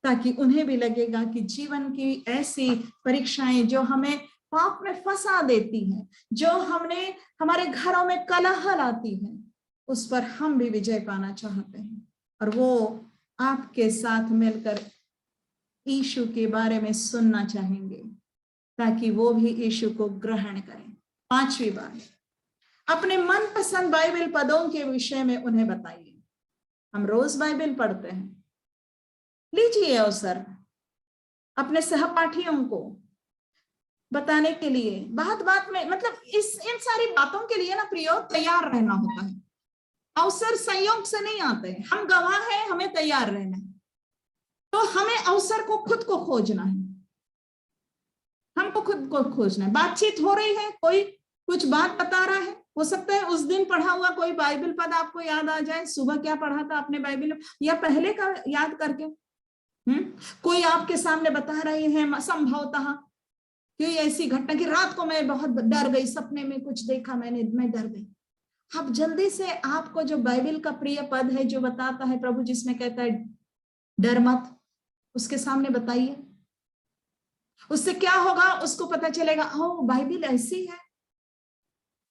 ताकि उन्हें भी लगेगा कि जीवन की ऐसी परीक्षाएं जो हमें पाप में फंसा देती हैं, जो हमारे घरों में कलह लाती है, उस पर हम भी विजय पाना चाहते हैं, और वो आपके साथ मिलकर यीशु के बारे में सुनना चाहेंगे, ताकि वो भी यीशु को ग्रहण करें। पांचवी बात, अपने मनपसंद बाइबल पदों के विषय में उन्हें बताइए। हम रोज बाइबल पढ़ते हैं, लीजिए अवसर अपने सहपाठियों को बताने के लिए। बात में मतलब इन सारी बातों के लिए ना प्रियो तैयार रहना होता है। अवसर संयोग से नहीं आते हैं, हम गवाह हैं, हमें तैयार रहना है। तो हमें अवसर को खुद को खोजना है, हमको खुद को खोजना है। बातचीत हो रही है, कोई कुछ बात बता रहा है, हो सकता है उस दिन पढ़ा हुआ कोई बाइबल पद आपको याद आ जाए, सुबह क्या पढ़ा था आपने बाइबल, या पहले का याद करके। कोई आपके सामने बता रहे हैं संभवतः कोई ऐसी घटना कि रात को मैं बहुत डर गई, सपने में कुछ देखा मैंने, मैं डर गई। अब जल्दी से आपको जो बाइबल का प्रिय पद है जो बताता है प्रभु, जिसमें कहता है डर मत, उसके सामने बताइए। उससे क्या होगा? उसको पता चलेगा, ओ बाइबल ऐसी है,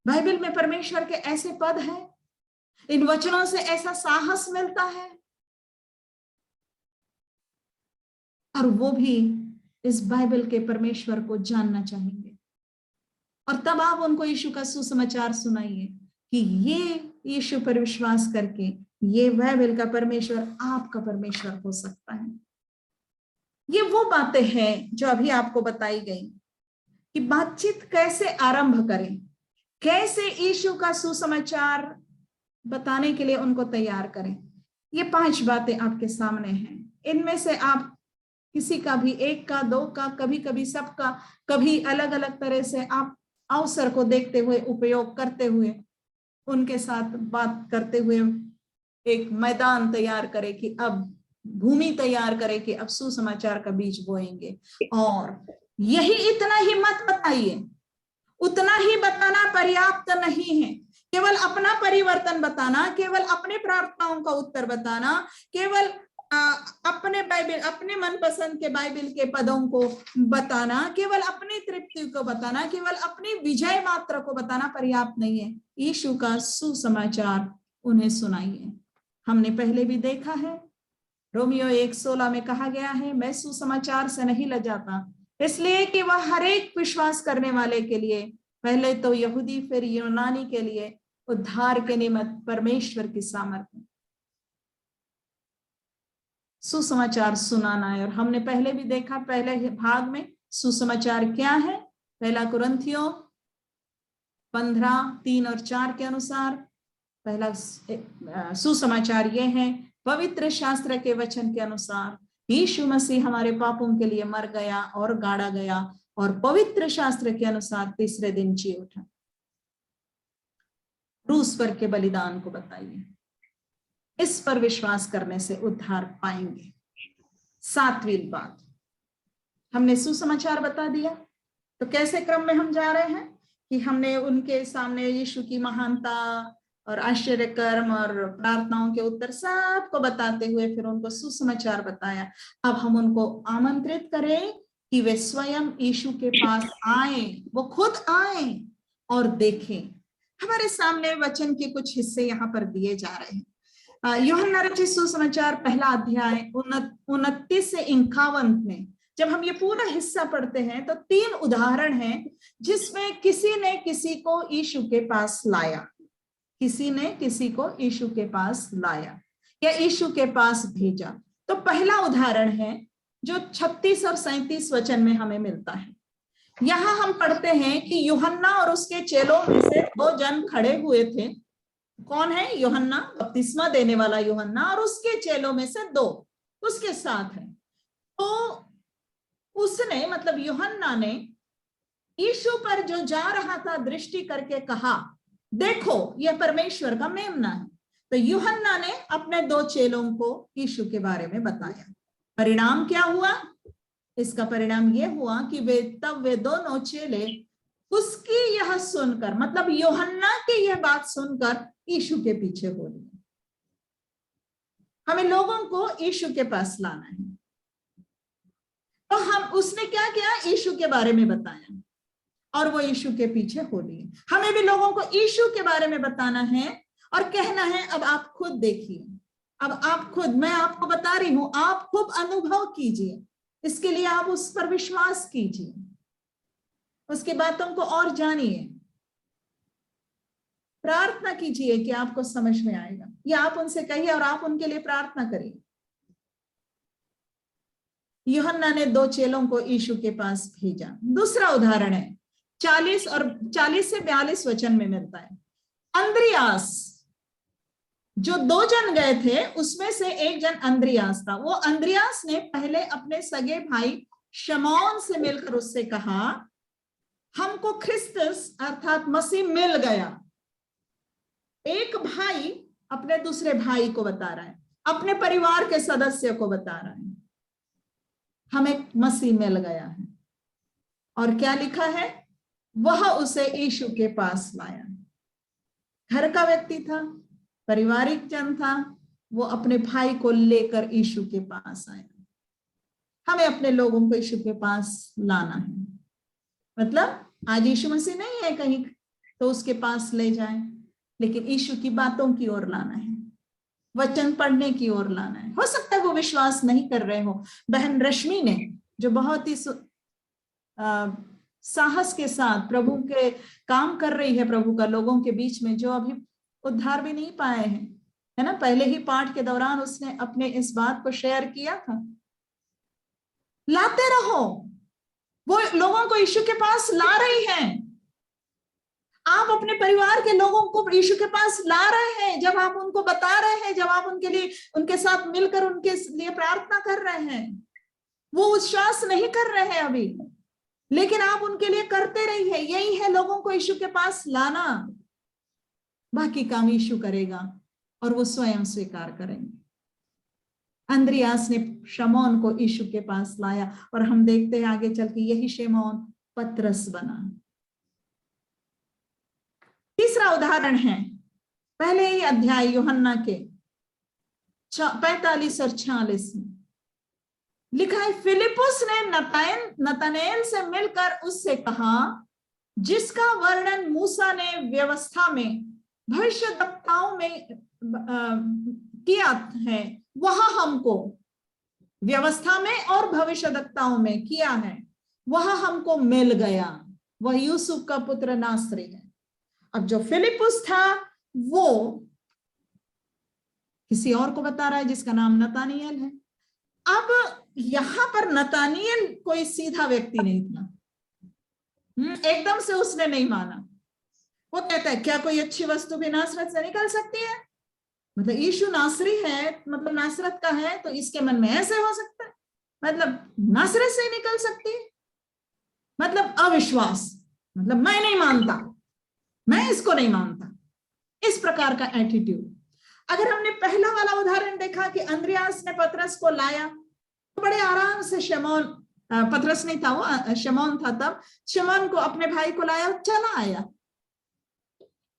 बाइबल में परमेश्वर के ऐसे पद हैं, इन वचनों से ऐसा साहस मिलता है। और वो भी इस बाइबल के परमेश्वर को जानना चाहेंगे, और तब आप उनको यीशु का सुसमाचार सुनाइए कि ये यीशु पर विश्वास करके ये बाइबल का परमेश्वर आपका परमेश्वर हो सकता है। ये वो बातें हैं जो अभी आपको बताई गई कि बातचीत कैसे आरंभ करें, कैसे यीशु का सुसमाचार बताने के लिए उनको तैयार करें। ये 5 बातें आपके सामने हैं। इनमें से आप किसी का भी, एक का, 2 का, कभी कभी सबका, कभी अलग अलग तरह से आप अवसर को देखते हुए, उपयोग करते हुए, उनके साथ बात करते हुए एक मैदान तैयार करें कि अब भूमि तैयार करें कि अब सुसमाचार का बीज बोएंगे। और यही इतना ही मत बताइए, उतना ही बताना पर्याप्त नहीं है। केवल अपना परिवर्तन बताना, केवल अपने प्रार्थनाओं का उत्तर बताना, केवल अपने बाइबल, अपने मनपसंद के बाइबल के पदों को बताना, केवल अपनी तृप्ति को बताना, केवल अपनी विजय मात्र को बताना पर्याप्त नहीं है। यीशु का सुसमाचार उन्हें सुनाइए। हमने पहले भी देखा है रोमियो 1:16 में कहा गया है, मैं सुसमाचार से नहीं लजाता, इसलिए कि वह हर एक विश्वास करने वाले के लिए, पहले तो यहूदी फिर यूनानी के लिए उद्धार के निमित्त परमेश्वर की सामर्थ्य। सुसमाचार सुनाना है, और हमने पहले भी देखा पहले भाग में सुसमाचार क्या है। पहला कुरिन्थियों 15:3 और 4 के अनुसार पहला सुसमाचार ये है, पवित्र शास्त्र के वचन के अनुसार यीशु मसीह हमारे पापों के लिए मर गया और गाड़ा गया, और पवित्र शास्त्र के अनुसार तीसरे दिन जी उठा। क्रूस पर के बलिदान को बताइए, इस पर विश्वास करने से उद्धार पाएंगे। 7वीं बात, हमने सुसमाचार बता दिया, तो कैसे क्रम में हम जा रहे हैं कि हमने उनके सामने यीशु की महानता और आश्चर्य कर्म और प्रार्थनाओं के उत्तर सबको बताते हुए फिर उनको सुसमाचार बताया। अब हम उनको आमंत्रित करें कि वे स्वयं यीशु के पास आए, वो खुद आए और देखें। हमारे सामने वचन के कुछ हिस्से यहाँ पर दिए जा रहे हैं। यूहन्ना रचित सुसमाचार पहला अध्याय 29 से 51 में जब हम ये पूरा हिस्सा पढ़ते हैं तो 3 उदाहरण हैं जिसमें किसी ने किसी को यीशु के पास लाया, किसी ने किसी को यीशु के पास लाया या यीशु के पास भेजा। तो पहला उदाहरण है जो 36 और 37 वचन में हमें मिलता है। यहां हम पढ़ते हैं कि यूहन्ना और उसके चेलों में से 2 जन खड़े हुए थे। कौन है? यूहन्ना, बपतिस्मा देने वाला यूहन्ना, और उसके चेलों में से 2 उसके साथ हैं। तो उसने मतलब यूहन्ना ने यीशु पर जो जा रहा था दृष्टि करके कहा, देखो यह परमेश्वर का मेमना है। तो यूहन्ना ने अपने 2 चेलों को यीशु के बारे में बताया। परिणाम क्या हुआ? इसका परिणाम यह हुआ कि वे दोनों चेले उसकी यह सुनकर, मतलब यूहन्ना की यह बात सुनकर यीशु के पीछे हो लिए। हमें लोगों को यीशु के पास लाना है। तो उसने क्या किया? यीशु के बारे में बताया और वो यीशु के पीछे हो लिए। हमें भी लोगों को यीशु के बारे में बताना है और कहना है, अब आप खुद देखिए, अब आप खुद, मैं आपको बता रही हूं, आप खुद अनुभव कीजिए। इसके लिए आप उस पर विश्वास कीजिए, उसकी बातों को और जानिए, प्रार्थना कीजिए कि आपको समझ में आएगा, या आप उनसे कहिए और आप उनके लिए प्रार्थना करिए। यूहन्ना ने 2 चेलों को यीशु के पास भेजा। दूसरा उदाहरण है 40 से 42 वचन में मिलता है। अंद्रियास, जो 2 जन गए थे उसमें से एक जन अंद्रियास था। वो अंद्रियास ने पहले अपने सगे भाई शमौन से मिलकर उससे कहा, हमको ख्रिस्तस अर्थात मसीह मिल गया। एक भाई अपने दूसरे भाई को बता रहा है, अपने परिवार के सदस्य को बता रहा है, हमें मसीह मिल गया है। और क्या लिखा है? वह उसे यीशु के पास लाया। घर का व्यक्ति था, पारिवारिक जन था, वो अपने भाई को लेकर यीशु के पास आया। हमें अपने लोगों को यीशु के पास लाना है। मतलब आज यीशु मसीह नहीं है कहीं तो उसके पास ले जाएं, लेकिन यीशु की बातों की ओर लाना है, वचन पढ़ने की ओर लाना है। हो सकता है वो विश्वास नहीं कर रहे हो। बहन रश्मि ने जो बहुत ही साहस के साथ प्रभु के काम कर रही है, प्रभु का लोगों के बीच में, जो अभी उद्धार भी नहीं पाए हैं, है ना, पहले ही पाठ के दौरान उसने अपने इस बात को शेयर किया था। लाते रहो, वो लोगों को यीशु के पास ला रही हैं। आप अपने परिवार के लोगों को यीशु के पास ला रहे हैं जब आप उनको बता रहे हैं, जब आप उनके लिए, उनके साथ मिलकर उनके लिए प्रार्थना कर रहे हैं। वो विश्वास नहीं कर रहे हैं अभी, लेकिन आप उनके लिए करते रहिए। यही है लोगों को यीशु के पास लाना। बाकी काम यीशु करेगा और वो स्वयं स्वीकार करेंगे। अंद्रियास ने शमौन को यीशु के पास लाया और हम देखते हैं आगे चल के यही शमौन पतरस बना। तीसरा उदाहरण है पहले ही अध्याय यूहन्ना के 45 और 46 में लिखा है, फिलिपुस ने नतनएल से मिलकर उससे कहा, जिसका वर्णन मूसा ने व्यवस्था में भविष्यद्वक्ताओं में किया है, वह हमको व्यवस्था में और भविष्यद्वक्ताओं में किया है, वह हमको मिल गया। वह यूसुफ का पुत्र नासरी है। अब जो फिलिपुस था वो किसी और को बता रहा है जिसका नाम नतानिएल है। अब यहां पर नतानिएल कोई सीधा व्यक्ति नहीं था, एकदम से उसने नहीं माना। वो कहता है क्या कोई अच्छी वस्तु भी नासरत से निकल सकती है? मतलब यीशु नासरी है, मतलब नासरत का है, तो इसके मन में ऐसे हो सकता है, मतलब नासरत से निकल सकती है, मतलब अविश्वास, मतलब मैं नहीं मानता, मैं इसको नहीं मानता, इस प्रकार का एटीट्यूड। अगर हमने पहला वाला उदाहरण देखा कि अंद्रियास ने पतरस को लाया, तो बड़े आराम से शमौन, पतरस नहीं था वो, शमौन था तब, शमौन को अपने भाई को लाया, चला आया।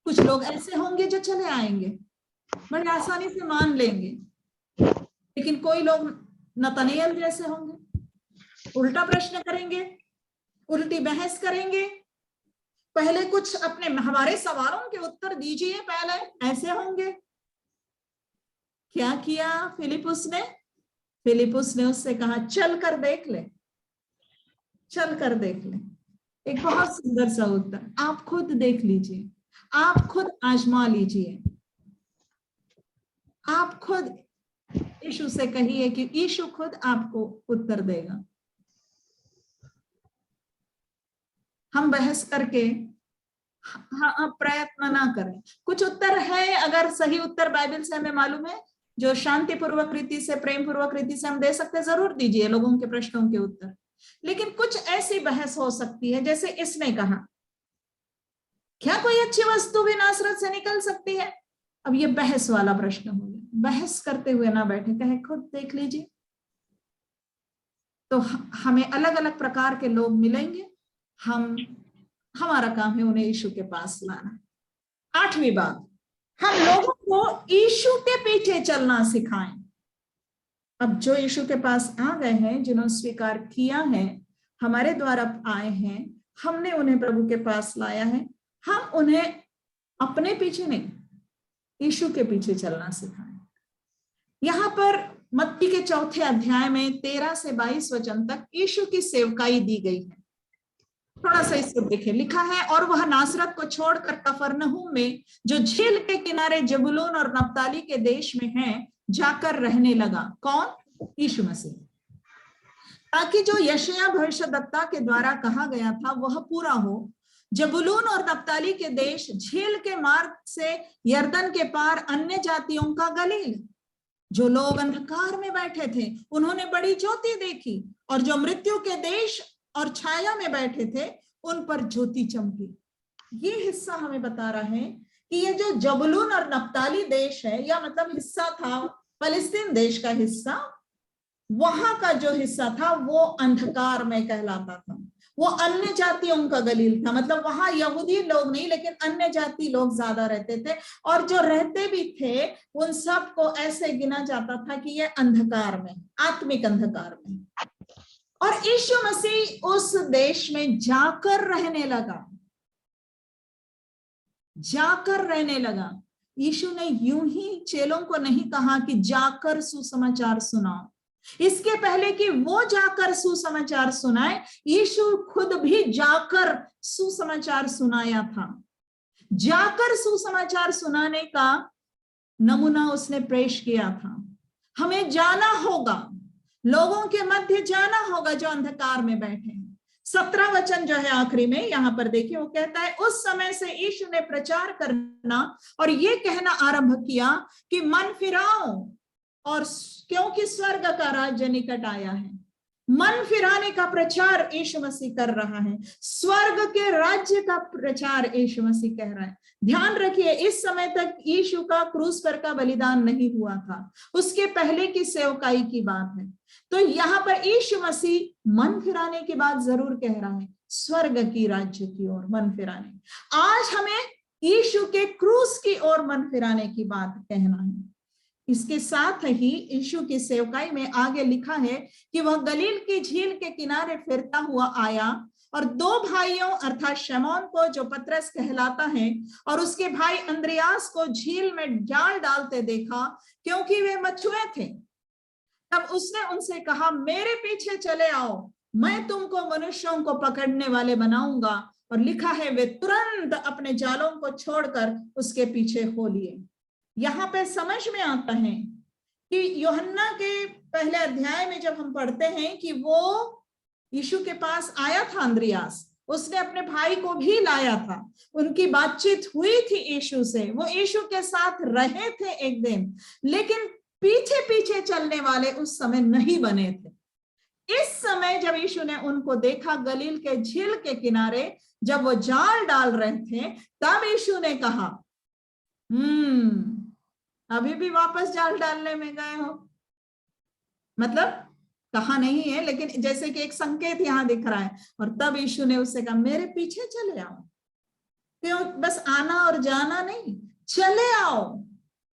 कुछ लोग ऐसे होंगे जो चले आएंगे, बड़े आसानी से मान लेंगे, लेकिन कोई लोग नतनिएल जैसे होंगे, उल्टा प्रश्न करेंगे, उल्टी बहस करेंगे, पहले कुछ अपने हमारे सवालों के उत्तर दीजिए पहले, ऐसे होंगे। क्या किया फिलिपुस ने? फिलिपुस ने उससे कहा चल कर देख ले, चल कर देख ले। एक बहुत सुंदर सा उत्तर, आप खुद देख लीजिए, आप खुद आजमा लीजिए, आप खुद यीशु से कहिए कि यीशु खुद आपको उत्तर देगा। हम बहस करके प्रयत्न ना करें। कुछ उत्तर है, अगर सही उत्तर बाइबल से हमें मालूम है, जो शांति पूर्वक रीति से, प्रेम पूर्वक रीति से हम दे सकते, जरूर दीजिए लोगों के प्रश्नों के उत्तर। लेकिन कुछ ऐसी बहस हो सकती है, जैसे इसने कहा क्या कोई अच्छी वस्तु भी नासरत से निकल सकती है? अब ये बहस वाला प्रश्न हो गया। बहस करते हुए ना बैठे, कहे खुद देख लीजिए। तो हमें अलग अलग प्रकार के लोग मिलेंगे, हमारा काम है उन्हें यीशु के पास लाना। 8वीं बात, हम लोगों को यीशु के पीछे चलना सिखाएं। अब जो यीशु के पास आ गए हैं, जिन्होंने स्वीकार किया है, हमारे द्वारा आए हैं, हमने उन्हें प्रभु के पास लाया है, हम उन्हें अपने पीछे नहीं, यीशु के पीछे चलना सिखाएं। यहां पर मत्ती के 4थे अध्याय में 13 से 22 वचन तक यीशु की सेवकाई दी गई है। थोड़ा सा इसको देखें, लिखा है और वह नासरत को छोड़कर कफरनहूम में, जो झील के किनारे जबूलून और नप्ताली के देश में है, जाकर रहने लगा। कौन? यीशु मसीह। ताकि जो यशायाह भविष्यद्वक्ता के द्वारा कहा गया था वह पूरा हो। जबूलून और नप्ताली के देश, झील के मार्ग से यरदन के पार अन्य जातियों का गलील। जो लोग अंधकार में बैठे थे उन्होंने बड़ी ज्योति देखी, और जो मृत्यु के देश और छाया में बैठे थे उन पर ज्योति चमकी। ये हिस्सा हमें बता रहा है कि ये जो जबूलून और नप्ताली देश है, या मतलब हिस्सा था फलस्तीन देश का हिस्सा, वहां का जो हिस्सा था वो अंधकार में कहलाता था। वो अन्य जातियों का गलील था, मतलब वहां यहूदी लोग नहीं लेकिन अन्य जाति लोग ज्यादा रहते थे, और जो रहते भी थे उन सब को ऐसे गिना जाता था कि ये अंधकार में, आत्मिक अंधकार में। और यीशु मसीह उस देश में जाकर रहने लगा, जाकर रहने लगा। यीशु ने यूं ही चेलों को नहीं कहा कि जाकर सुसमाचार सुनाओ, इसके पहले कि वो जाकर सुसमाचार सुनाए, यीशु खुद भी जाकर सुसमाचार सुनाया था। जाकर सुसमाचार सुनाने का नमूना उसने पेश किया था। हमें जाना होगा, लोगों के मध्य जाना होगा जो अंधकार में बैठे हैं। 17 वचन जो है आखिरी में, यहां पर देखिए, वो कहता है उस समय से यीशु ने प्रचार करना और ये कहना आरंभ किया कि मन फिराओ, और क्योंकि स्वर्ग का राज्य निकट आया है। मन फिराने का प्रचार यीशु मसीह कर रहा है, स्वर्ग के राज्य का प्रचार यीशु मसीह कह रहा है। ध्यान रखिए, इस समय तक यीशु का क्रूस पर का बलिदान नहीं हुआ था, उसके पहले की सेवकाई की बात है। तो यहाँ पर यीशु मसीह मन फिराने की बात जरूर कह रहा है, स्वर्ग की राज्य की ओर मन फिराने। आज हमें यीशु के क्रूस की ओर मन फिराने की बात कहना है। इसके साथ ही यीशु की सेवकाई में आगे लिखा है कि वह गलील की झील के किनारे फिरता हुआ आया और 2 भाइयों अर्थात शमौन को, जो पतरस कहलाता है, और उसके भाई अंद्रियास को झील में जाल डालते देखा, क्योंकि वे मछुए थे। तब उसने उनसे कहा, मेरे पीछे चले आओ, मैं तुमको मनुष्यों को पकड़ने वाले बनाऊंगा। और लिखा है, वे तुरंत अपने जालों को छोड़कर उसके पीछे हो लिए। यहाँ पे समझ में आता है कि यूहन्ना के पहले अध्याय में जब हम पढ़ते हैं कि वो यीशु के पास आया था, अंद्रियास, उसने अपने भाई को भी लाया था, उनकी बातचीत हुई थी यीशु से, वो यीशु के साथ रहे थे एक दिन, लेकिन पीछे पीछे चलने वाले उस समय नहीं बने थे। इस समय जब यीशु ने उनको देखा गलील के झील के किनारे, जब वो जाल डाल रहे थे, तब यीशु ने कहा, अभी भी वापस जाल डालने में गए हो? मतलब कहा नहीं है, लेकिन जैसे कि एक संकेत यहां दिख रहा है। और तब यीशु ने उससे कहा, मेरे पीछे चले आओ। क्यों? बस आना और जाना नहीं, चले आओ।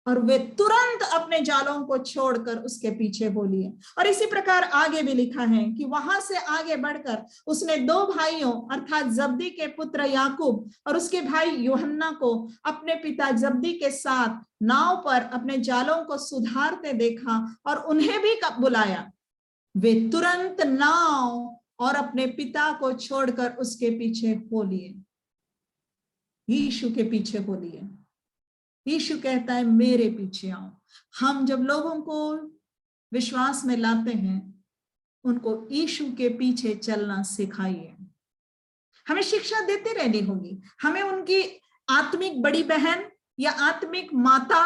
और वे तुरंत अपने जालों को छोड़कर उसके पीछे हो लिए। और इसी प्रकार आगे भी लिखा है कि वहां से आगे बढ़कर उसने दो भाइयों अर्थात जब्दी के पुत्र याकूब और उसके भाई यूहन्ना को अपने पिता जब्दी के साथ नाव पर अपने जालों को सुधारते देखा और उन्हें भी बुलाया। वे तुरंत नाव और अपने पिता को छोड़कर उसके पीछे हो लिए, यीशु के पीछे हो लिए। यीशु कहता है, मेरे पीछे आओ। हम जब लोगों को विश्वास में लाते हैं, उनको यीशु के पीछे चलना सिखाइए। हमें शिक्षा देती रहनी होगी, हमें उनकी आत्मिक बड़ी बहन या आत्मिक माता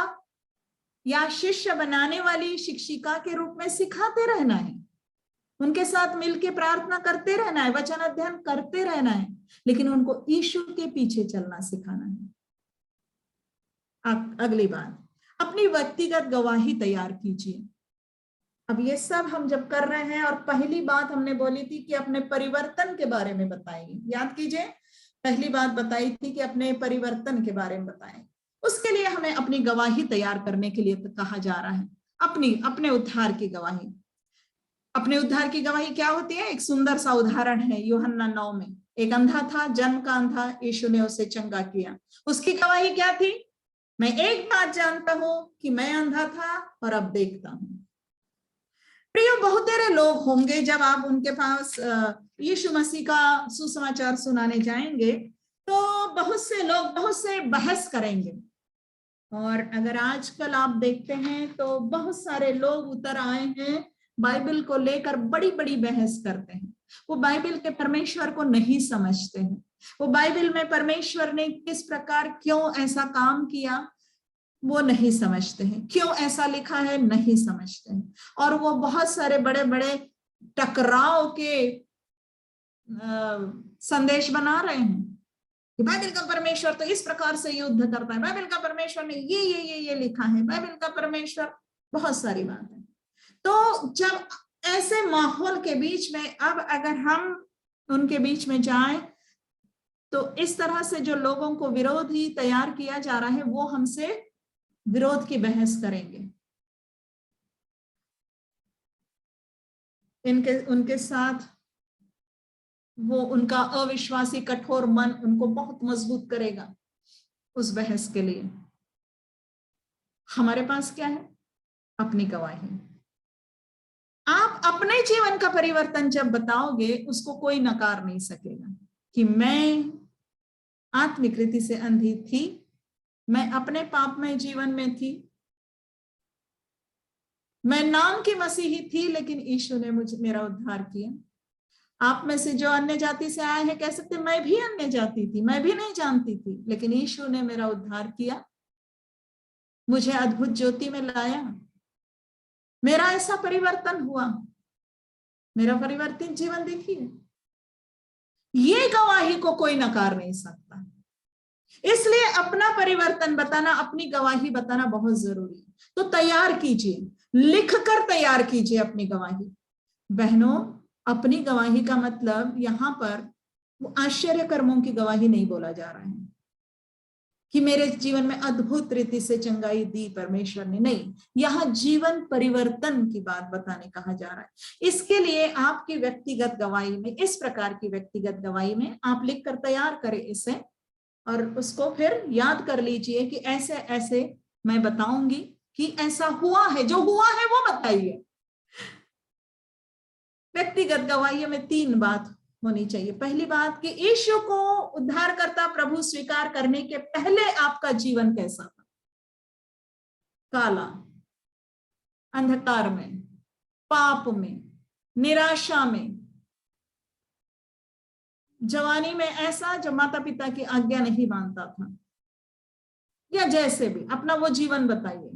या शिष्य बनाने वाली शिक्षिका के रूप में सिखाते रहना है, उनके साथ मिलकर प्रार्थना करते रहना है, वचन अध्ययन करते रहना है, लेकिन उनको यीशु के पीछे चलना सिखाना है। अगली बात, अपनी व्यक्तिगत गवाही तैयार कीजिए। अब ये सब हम जब कर रहे हैं, और पहली बात हमने बोली थी कि अपने परिवर्तन के बारे में बताइए, याद कीजिए, पहली बात बताई थी कि अपने परिवर्तन के बारे में बताएं। उसके लिए हमें अपनी गवाही तैयार करने के लिए कहा जा रहा है, अपने उद्धार की गवाही। अपने उद्धार की गवाही क्या होती है? एक सुंदर सा उदाहरण है यूहन्ना 9 में। एक अंधा था, जन्म का अंधा, यीशु ने उसे चंगा किया। उसकी गवाही क्या थी? मैं एक बात जानता हूं कि मैं अंधा था और अब देखता हूं। प्रियो, बहुत सारे लोग होंगे जब आप उनके पास यीशु मसीह का सुसमाचार सुनाने जाएंगे, तो बहुत से लोग बहुत से बहस करेंगे। और अगर आजकल आप देखते हैं तो बहुत सारे लोग उतर आए हैं, बाइबल को लेकर बड़ी बड़ी बहस करते हैं। वो बाइबल के परमेश्वर को नहीं समझते हैं, वो बाइबल में परमेश्वर ने किस प्रकार क्यों ऐसा काम किया वो नहीं समझते हैं, क्यों ऐसा लिखा है नहीं समझते हैं। और वो बहुत सारे बड़े बड़े टकराव के संदेश बना रहे हैं कि बाइबल का परमेश्वर तो इस प्रकार से युद्ध करता है, बाइबल का परमेश्वर ने ये लिखा है, बाइबल का परमेश्वर, बहुत सारी बात है। तो जब ऐसे माहौल के बीच में अब अगर हम उनके बीच में जाएं, तो इस तरह से जो लोगों को विरोध ही तैयार किया जा रहा है, वो हमसे विरोध की बहस करेंगे। उनके साथ वो उनका अविश्वासी कठोर मन उनको बहुत मजबूत करेगा उस बहस के लिए। हमारे पास क्या है? अपनी गवाही। आप अपने जीवन का परिवर्तन जब बताओगे, उसको कोई नकार नहीं सकेगा कि मैं आत्मिक रीति से अंधी थी, मैं अपने पापमय जीवन में थी, मैं नाम की मसीही थी, लेकिन यीशु ने मेरा उद्धार किया। आप में से जो अन्य जाति से आए हैं कह सकते मैं भी अन्य जाति थी, मैं भी नहीं जानती थी, लेकिन यीशु ने मेरा उद्धार किया, मुझे अद्भुत ज्योति में लाया, मेरा ऐसा परिवर्तन हुआ, मेरा परिवर्तित जीवन देखिए। ये गवाही को कोई नकार नहीं सकता। इसलिए अपना परिवर्तन बताना, अपनी गवाही बताना बहुत जरूरी है। तो तैयार कीजिए, लिखकर तैयार कीजिए अपनी गवाही। बहनों, अपनी गवाही का मतलब यहां पर वो आश्चर्य कर्मों की गवाही नहीं बोला जा रहा है कि मेरे जीवन में अद्भुत रीति से चंगाई दी परमेश्वर ने, नहीं, यहां जीवन परिवर्तन की बात बताने कहा जा रहा है। इसके लिए आपकी व्यक्तिगत गवाही में, इस प्रकार की व्यक्तिगत गवाही में आप लिखकर तैयार करें इसे, और उसको फिर याद कर लीजिए कि ऐसे ऐसे मैं बताऊंगी कि ऐसा हुआ है, जो हुआ है वो बताइए। व्यक्तिगत गवाही में 3 बात होनी चाहिए। पहली बात कि यीशु को उद्धारकर्ता प्रभु स्वीकार करने के पहले आपका जीवन कैसा था? काला, अंधकार में, पाप में, निराशा में, जवानी में ऐसा जो माता पिता की आज्ञा नहीं मानता था, या जैसे भी अपना वो जीवन बताइए,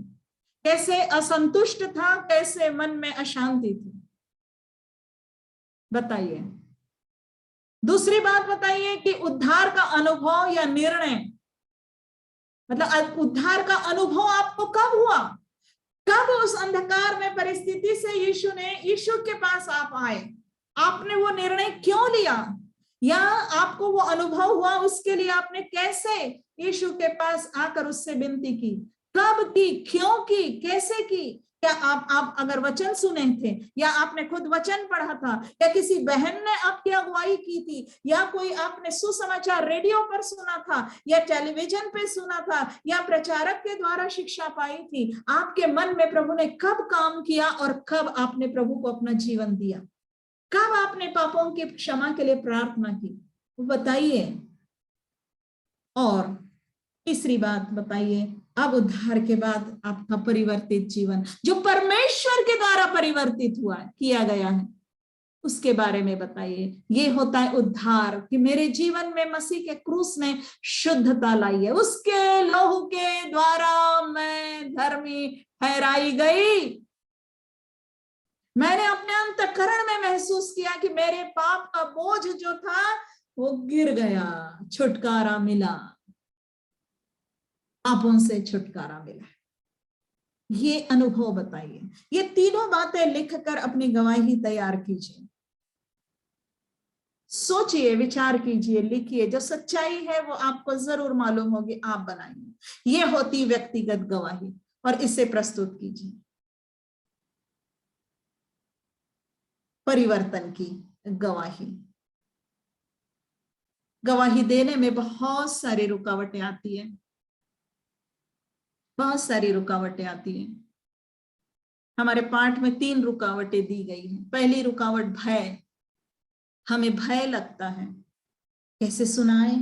कैसे असंतुष्ट था, कैसे मन में अशांति थी, बताइए। दूसरी बात बताइए कि उद्धार का अनुभव या निर्णय, मतलब उद्धार का अनुभव आपको कब हुआ? कब उस अंधकार में परिस्थिति से यीशु के पास आप आए? आपने वो निर्णय क्यों लिया, या आपको वो अनुभव हुआ, उसके लिए आपने कैसे यीशु के पास आकर उससे विनती की? कब की, क्यों की, कैसे की? क्या आप अगर वचन सुने थे, या आपने खुद वचन पढ़ा था, या किसी बहन ने आपकी अगुवाई की थी, या कोई आपने सुसमाचार रेडियो पर सुना था, या टेलीविजन पे सुना था, या प्रचारक के द्वारा शिक्षा पाई थी? आपके मन में प्रभु ने कब काम किया, और कब आपने प्रभु को अपना जीवन दिया? कब आपने पापों की क्षमा के लिए प्रार्थना की, वो बताइए। और तीसरी बात बताइए, अब उद्धार के बाद आपका परिवर्तित जीवन जो परमेश्वर के द्वारा परिवर्तित हुआ है, किया गया है, उसके बारे में बताइए। ये होता है उद्धार, कि मेरे जीवन में मसीह के क्रूस ने शुद्धता लाई है, उसके लहू के द्वारा मैं धर्मी ठहराई गई। मैंने अपने अंतःकरण में महसूस किया कि मेरे पाप का बोझ जो था वो गिर गया, छुटकारा मिला, पापों से छुटकारा मिला। ये अनुभव बताइए। ये तीनों बातें लिखकर अपनी गवाही तैयार कीजिए, सोचिए, विचार कीजिए, लिखिए। जो सच्चाई है वो आपको जरूर मालूम होगी, आप बनाइए। ये होती व्यक्तिगत गवाही, और इसे प्रस्तुत कीजिए। परिवर्तन की गवाही, गवाही देने में बहुत सारी रुकावटें आती है, बहुत सारी रुकावटें आती हैं। हमारे पाठ में 3 रुकावटें दी गई हैं। पहली रुकावट भय, हमें भय लगता है, कैसे सुनाए,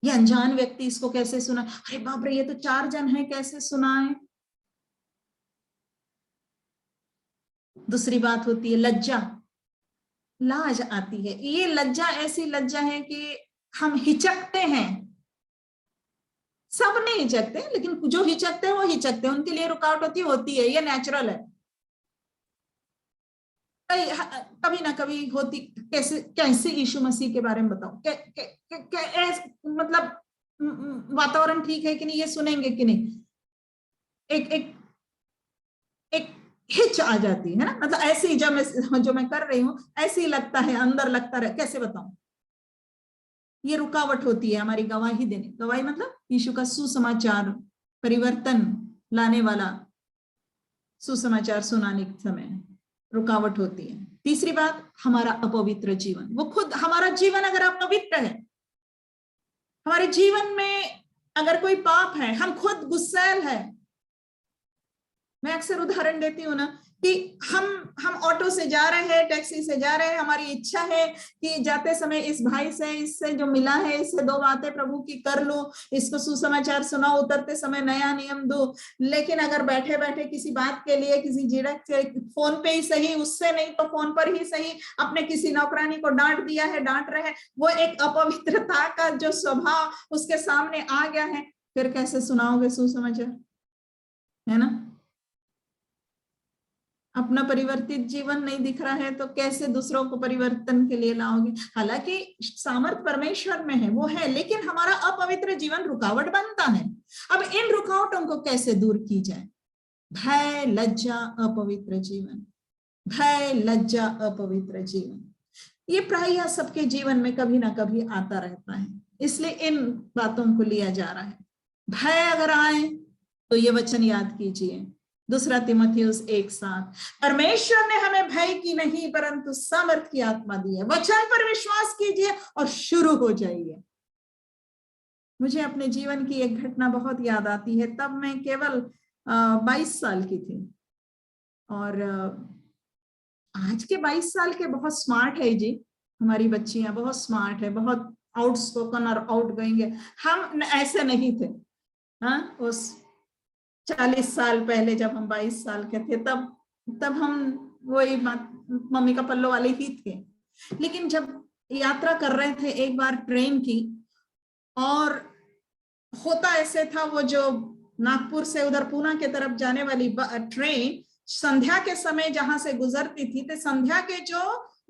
ये अनजान व्यक्ति, इसको कैसे सुनाए, अरे बाप रे ये तो 4 जन है, कैसे सुनाए। दूसरी बात होती है लज्जा, लाज आती है। ये लज्जा ऐसी लज्जा है कि हम हिचकते हैं। सब नहीं हिचकते, लेकिन जो हिचकते हैं वो हिचकते हैं, उनके लिए रुकावट होती है, ये नेचुरल है। कभी ना कभी होती। कैसे कैसे यीशु मसीह के बारे में बताओ, मतलब वातावरण ठीक है कि नहीं, ये सुनेंगे कि नहीं, एक एक एक हिच आ जाती है ना, मतलब ऐसे ही जो मैं कर रही हूँ, ऐसे ही लगता है, अंदर लगता रहे, कैसे बताऊं। ये रुकावट होती है हमारी गवाही देने। गवाही मतलब यीशु का सुसमाचार, परिवर्तन लाने वाला सुसमाचार सुनाने के समय रुकावट होती है। तीसरी बात, हमारा अपवित्र जीवन। वो खुद, हमारा जीवन अगर अपवित्र है, हमारे जीवन में अगर कोई पाप है, हम खुद गुस्सैल है। मैं अक्सर उदाहरण देती हूँ ना, कि हम ऑटो से जा रहे हैं, टैक्सी से जा रहे हैं, हमारी इच्छा है कि जाते समय इस भाई से, इससे जो मिला है, इससे 2 बातें प्रभु की कर लो, इसको सुसमाचार सुनाओ, उतरते समय नया नियम दो। लेकिन अगर बैठे बैठे किसी बात के लिए, किसी झिड़क से, फोन पे ही सही, उससे नहीं तो फोन पर ही सही, अपने किसी नौकरानी को डांट दिया है, डांट रहे, वो एक अपवित्रता का जो स्वभाव उसके सामने आ गया है, फिर कैसे सुनाओगे सुसमाचार, है ना। अपना परिवर्तित जीवन नहीं दिख रहा है तो कैसे दूसरों को परिवर्तन के लिए लाओगे। हालांकि सामर्थ परमेश्वर में है, वो है, लेकिन हमारा अपवित्र जीवन रुकावट बनता है। अब इन रुकावटों को कैसे दूर की जाए? भय, लज्जा, अपवित्र जीवन। भय, लज्जा, अपवित्र जीवन, ये प्रायः सबके जीवन में कभी ना कभी आता रहता है, इसलिए इन बातों को लिया जा रहा है। भय अगर आए तो ये वचन याद कीजिए, 2 तीमुथियुस 1:7, परमेश्वर ने हमें भय की नहीं परंतु सामर्थ की आत्मा दी है। वचन पर विश्वास कीजिए और शुरू हो जाइए। मुझे अपने जीवन की एक घटना बहुत याद आती है। तब मैं केवल 22 साल की थी, और आज के 22 साल के बहुत स्मार्ट है जी, हमारी बच्चियां बहुत स्मार्ट है, बहुत आउटस्पोकन और आउटगोइंग है। हम ऐसे नहीं थे। हाँ, उस 40 साल पहले जब हम 22 साल के थे, तब हम वही मम्मी का पल्लो वाले ही थे। लेकिन जब यात्रा कर रहे थे एक बार ट्रेन की, और होता ऐसे था, वो जो नागपुर से उधर पूना के तरफ जाने वाली ट्रेन संध्या के समय जहां से गुजरती थी, तो संध्या के जो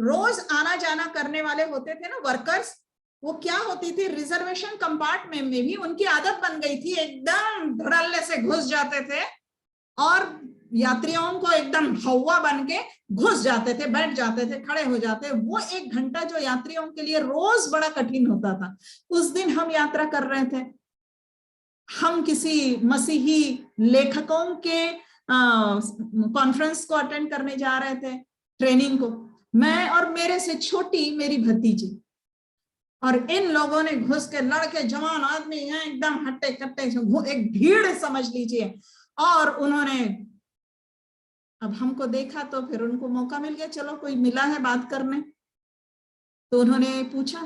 रोज आना जाना करने वाले होते थे ना वर्कर्स, वो क्या होती थी, रिजर्वेशन कंपार्टमेंट में भी उनकी आदत बन गई थी, एकदम धड़ल्ले से घुस जाते थे और यात्रियों को एकदम हवा बन के घुस जाते थे, बैठ जाते थे, खड़े हो जाते। वो 1 घंटा जो यात्रियों के लिए रोज बड़ा कठिन होता था, उस दिन हम यात्रा कर रहे थे। हम किसी मसीही लेखकों के कॉन्फ्रेंस को अटेंड करने जा रहे थे, ट्रेनिंग को। मैं और मेरे से छोटी मेरी भतीजी, और इन लोगों ने घुस के, लड़के जवान आदमी हैं एकदम हट्टे कट्टे, एक भीड़ समझ लीजिए। और उन्होंने अब हमको देखा तो फिर उनको मौका मिल गया, चलो कोई मिला है बात करने, तो उन्होंने पूछा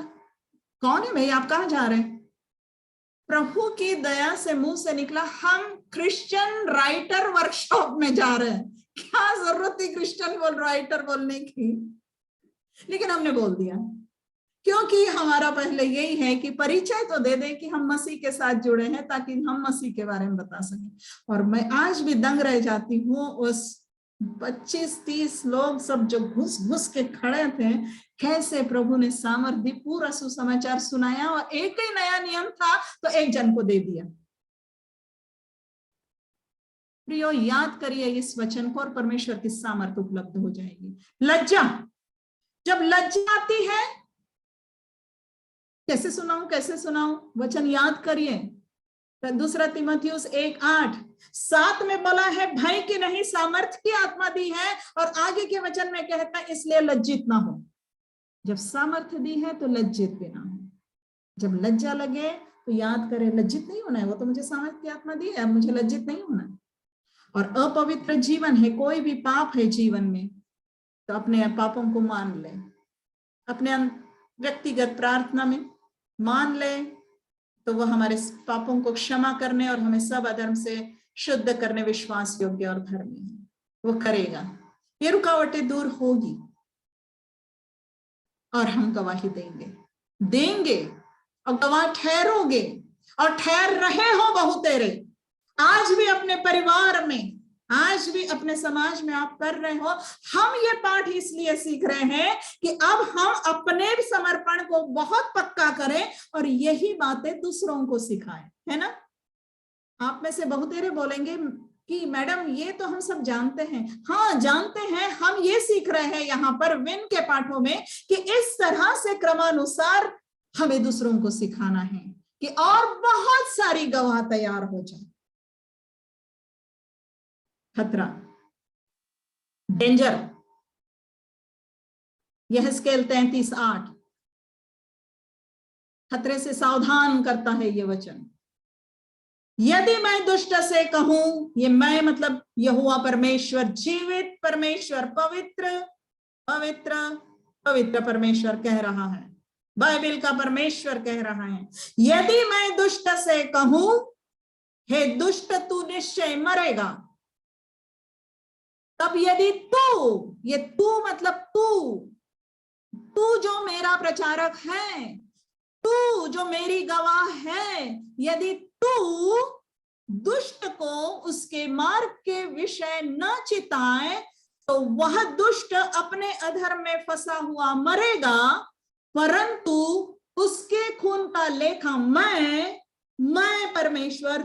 कौन है भाई, आप कहाँ जा रहे हैं? प्रभु की दया से मुंह से निकला, हम क्रिश्चियन राइटर वर्कशॉप में जा रहे हैं। क्या जरूरत थी क्रिश्चियन राइटर बोलने की, लेकिन हमने बोल दिया, क्योंकि हमारा पहले यही है कि परिचय तो दे दें कि हम मसीह के साथ जुड़े हैं, ताकि हम मसीह के बारे में बता सकें। और मैं आज भी दंग रह जाती हूँ, उस 25-30 लोग सब जो घुस घुस के खड़े थे, कैसे प्रभु ने सामर्थ्य पूरा सुसमाचार सुनाया, और एक ही नया नियम था तो एक जन को दे दिया। प्रियो, याद करिए इस वचन को, और परमेश्वर की सामर्थ्य उपलब्ध हो जाएगी। लज्जा, जब लज्जा आती है, कैसे सुनाऊं, वचन याद करिए। 2 तीमुथियुस 1:8, 7 में बोला है भय की नहीं सामर्थ्य की आत्मा दी है, और आगे के वचन में कहता है इसलिए लज्जित ना हो। जब सामर्थ्य दी है तो लज्जित भी ना हो। जब लज्जा लगे तो याद करें लज्जित नहीं होना है, वो तो मुझे सामर्थ्य की आत्मा दी है, अब मुझे लज्जित नहीं होना है। और अपवित्र जीवन है, कोई भी पाप है जीवन में, तो अपने पापों को मान ले, अपने व्यक्तिगत प्रार्थना में मान ले, तो वह हमारे पापों को क्षमा करने और हमें सब अधर्म से शुद्ध करने विश्वास योग्य और धर्मी है, वो करेगा। ये रुकावटें दूर होगी और हम गवाही देंगे और गवाह ठहरोगे, और ठहर रहे हो बहुतेरे। आज भी अपने परिवार में, आज भी अपने समाज में आप कर रहे हो। हम ये पाठ इसलिए सीख रहे हैं कि अब हम अपने समर्पण को बहुत पक्का करें और यही बातें दूसरों को सिखाएं, है ना। आप में से बहुतेरे बोलेंगे कि मैडम ये तो हम सब जानते हैं। हाँ जानते हैं, हम ये सीख रहे हैं यहाँ पर विन के पाठों में कि इस तरह से क्रमानुसार हमें दूसरों को सिखाना है कि और बहुत सारी गवाह तैयार हो जाए। खतरा, डेंजर, यहेजकेल 33:8, खतरे से सावधान करता है ये वचन। यदि मैं दुष्ट से कहूं, ये मैं मतलब यहोवा परमेश्वर, जीवित परमेश्वर, पवित्र पवित्र पवित्र परमेश्वर कह रहा है, बाइबल का परमेश्वर कह रहा है, यदि मैं दुष्ट से कहूं हे दुष्ट तू निश्चय मरेगा, तब यदि तू, ये तू मतलब तू जो मेरा प्रचारक है, तू जो मेरी गवाह है, यदि तू दुष्ट को उसके मार्ग के विषय न चिताए, तो वह दुष्ट अपने अधर्म में फंसा हुआ मरेगा, परंतु उसके खून का लेखा मैं परमेश्वर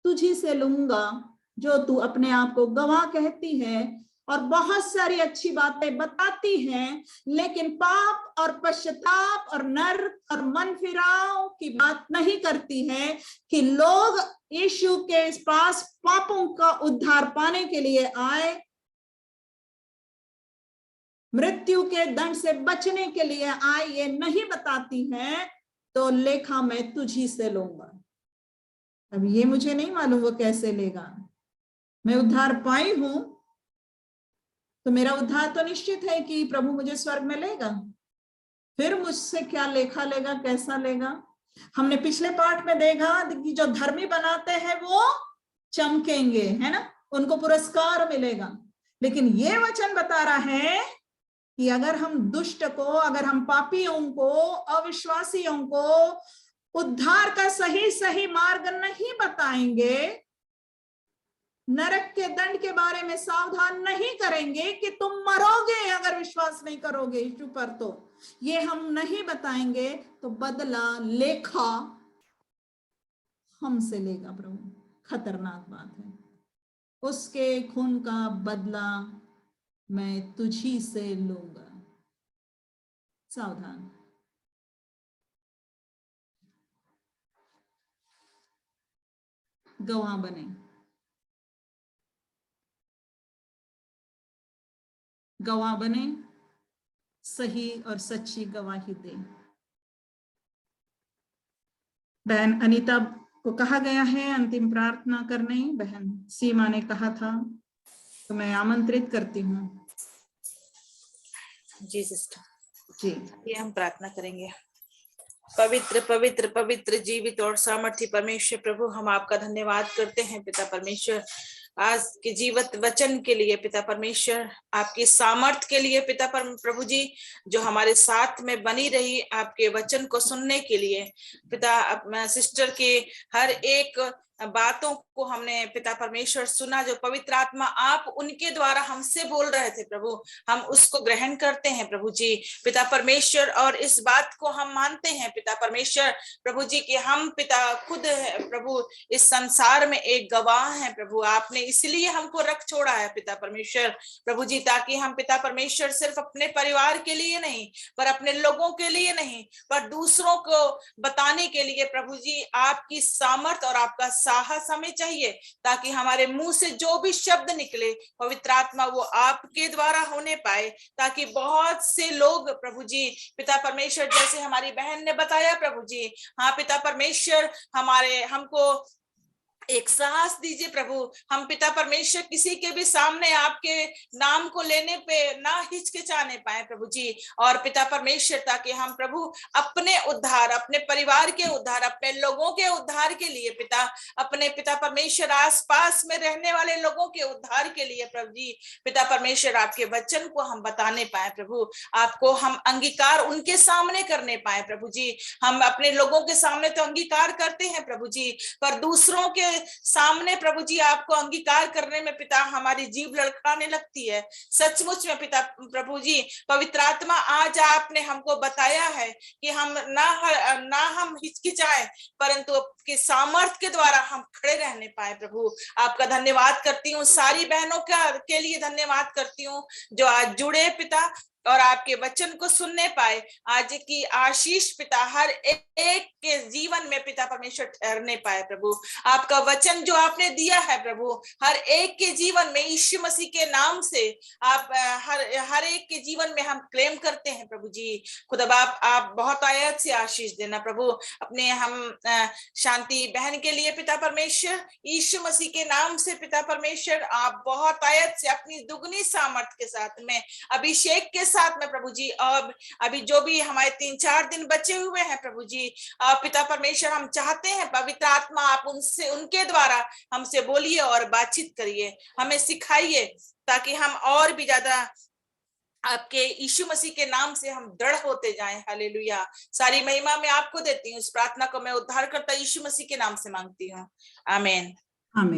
तुझी से लूंगा, जो तू अपने आप को गवाह कहती है और बहुत सारी अच्छी बातें बताती हैं, लेकिन पाप और पश्चाताप और नर्क और मन फिराव की बात नहीं करती है कि लोग यीशु के पास पापों का उद्धार पाने के लिए आए, मृत्यु के दंड से बचने के लिए आए, ये नहीं बताती है, तो लेखा मैं तुझी से लूंगा। अब ये मुझे नहीं मालूम वो कैसे लेगा, मैं उद्धार पाई हूं, तो मेरा उद्धार तो निश्चित है कि प्रभु मुझे स्वर्ग में लेगा। फिर मुझसे क्या लेखा लेगा, कैसा लेगा? हमने पिछले पाठ में देखा कि जो धर्मी बनाते हैं वो चमकेंगे, है ना, उनको पुरस्कार मिलेगा। लेकिन ये वचन बता रहा है कि अगर हम दुष्ट को, अगर हम पापियों को, अविश्वासियों को उद्धार का सही सही मार्ग नहीं बताएंगे, नरक के दंड के बारे में सावधान नहीं करेंगे कि तुम मरोगे अगर विश्वास नहीं करोगे यीशु पर, तो ये हम नहीं बताएंगे, तो बदला, लेखा हमसे लेगा प्रभु। खतरनाक बात है। उसके खून का बदला मैं तुझी से लूंगा। सावधान। गवाह बने, गवाह बने, सही और सच्ची गवाही दे। बहन अनीता को कहा गया है अंतिम प्रार्थना करने, बहन सीमा ने कहा था, तो मैं आमंत्रित करती हूँ। जी सिस्टर, जी ये हम प्रार्थना करेंगे। पवित्र पवित्र पवित्र जीवित और सामर्थ्य परमेश्वर प्रभु, हम आपका धन्यवाद करते हैं पिता परमेश्वर, आज के जीवित वचन के लिए पिता परमेश्वर, आपकी सामर्थ के लिए पिता प्रभु जी, जो हमारे साथ में बनी रही आपके वचन को सुनने के लिए पिता। सिस्टर के हर एक बातों को हमने पिता परमेश्वर सुना, जो पवित्र आत्मा आप उनके द्वारा हमसे बोल रहे थे प्रभु, हम उसको ग्रहण करते हैं प्रभु जी पिता परमेश्वर, और इस बात को हम मानते हैं पिता परमेश्वर प्रभु जी कि हम पिता खुद प्रभु इस संसार में एक गवाह हैं प्रभु। आपने इसलिए हमको रख छोड़ा है पिता परमेश्वर प्रभु जी, ताकि हम पिता परमेश्वर सिर्फ अपने परिवार के लिए नहीं, पर अपने लोगों के लिए नहीं, पर दूसरों को बताने के लिए प्रभु जी आपकी सामर्थ और आपका साहस हमें चाहिए, ताकि हमारे मुंह से जो भी शब्द निकले पवित्र आत्मा वो आपके द्वारा होने पाए, ताकि बहुत से लोग प्रभु जी पिता परमेश्वर, जैसे हमारी बहन ने बताया प्रभु जी, हाँ पिता परमेश्वर, हमको एक साहस दीजिए प्रभु, हम पिता परमेश्वर किसी के भी सामने आपके नाम को लेने पे ना हिचकिचाने पाए प्रभु जी, और पिता परमेश्वर ताकि हम प्रभु अपने उद्धार, अपने परिवार के उद्धार, अपने लोगों के उद्धार के लिए पिता, अपने पिता परमेश्वर आसपास में रहने वाले लोगों के उद्धार के लिए प्रभु जी पिता परमेश्वर आपके वचन को हम बताने पाए प्रभु, आपको हम अंगीकार उनके सामने करने पाए प्रभु जी। हम अपने लोगों के सामने तो अंगीकार करते हैं प्रभु जी, पर दूसरों के सामने प्रभु जी आपको अंगीकार करने में पिता हमारी जीभ लड़खड़ाने लगती है। सचमुच में पिता प्रभु जी पवित्र आत्मा, आज आपने हमको बताया है कि हम ना हम हिचकिचाए, परंतु आपके सामर्थ के द्वारा हम खड़े रहने पाए प्रभु। आपका धन्यवाद करती हूँ, सारी बहनों के लिए धन्यवाद करती हूँ जो आज जुड़े पिता और आपके वचन को सुनने पाए। आज की आशीष पिता हर एक के जीवन में पिता परमेश्वर ठहरने पाए प्रभु। आपका वचन जो आपने दिया है प्रभु, हर एक के जीवन में यीशु मसीह के नाम से आप हर एक के जीवन में हम क्लेम करते हैं प्रभु जी। खुदा बाप आप बहुत आयत से आशीष देना प्रभु। अपने हम शांति बहन के लिए पिता परमेश्वर यीशु मसीह के नाम से पिता परमेश्वर आप बहुत आयत से अपनी दुगनी सामर्थ के साथ में अभिषेक के साथ में प्रभु जी, अब अभी जो भी हमारे 3-4 दिन बचे हुए हैं प्रभु जी, पिता परमेश्वर हम चाहते हैं पवित्र आत्मा आप उनके द्वारा हमसे बोलिए और बातचीत करिए, हमें सिखाइए, ताकि हम और भी ज्यादा आपके यीशु मसीह के नाम से हम दृढ़ होते जाएं। हालेलुया। सारी महिमा मैं आपको देती हूँ। इस प्रार्थना को मैं उद्धारकर्ता यीशु मसीह के नाम से मांगती हूँ, आमीन।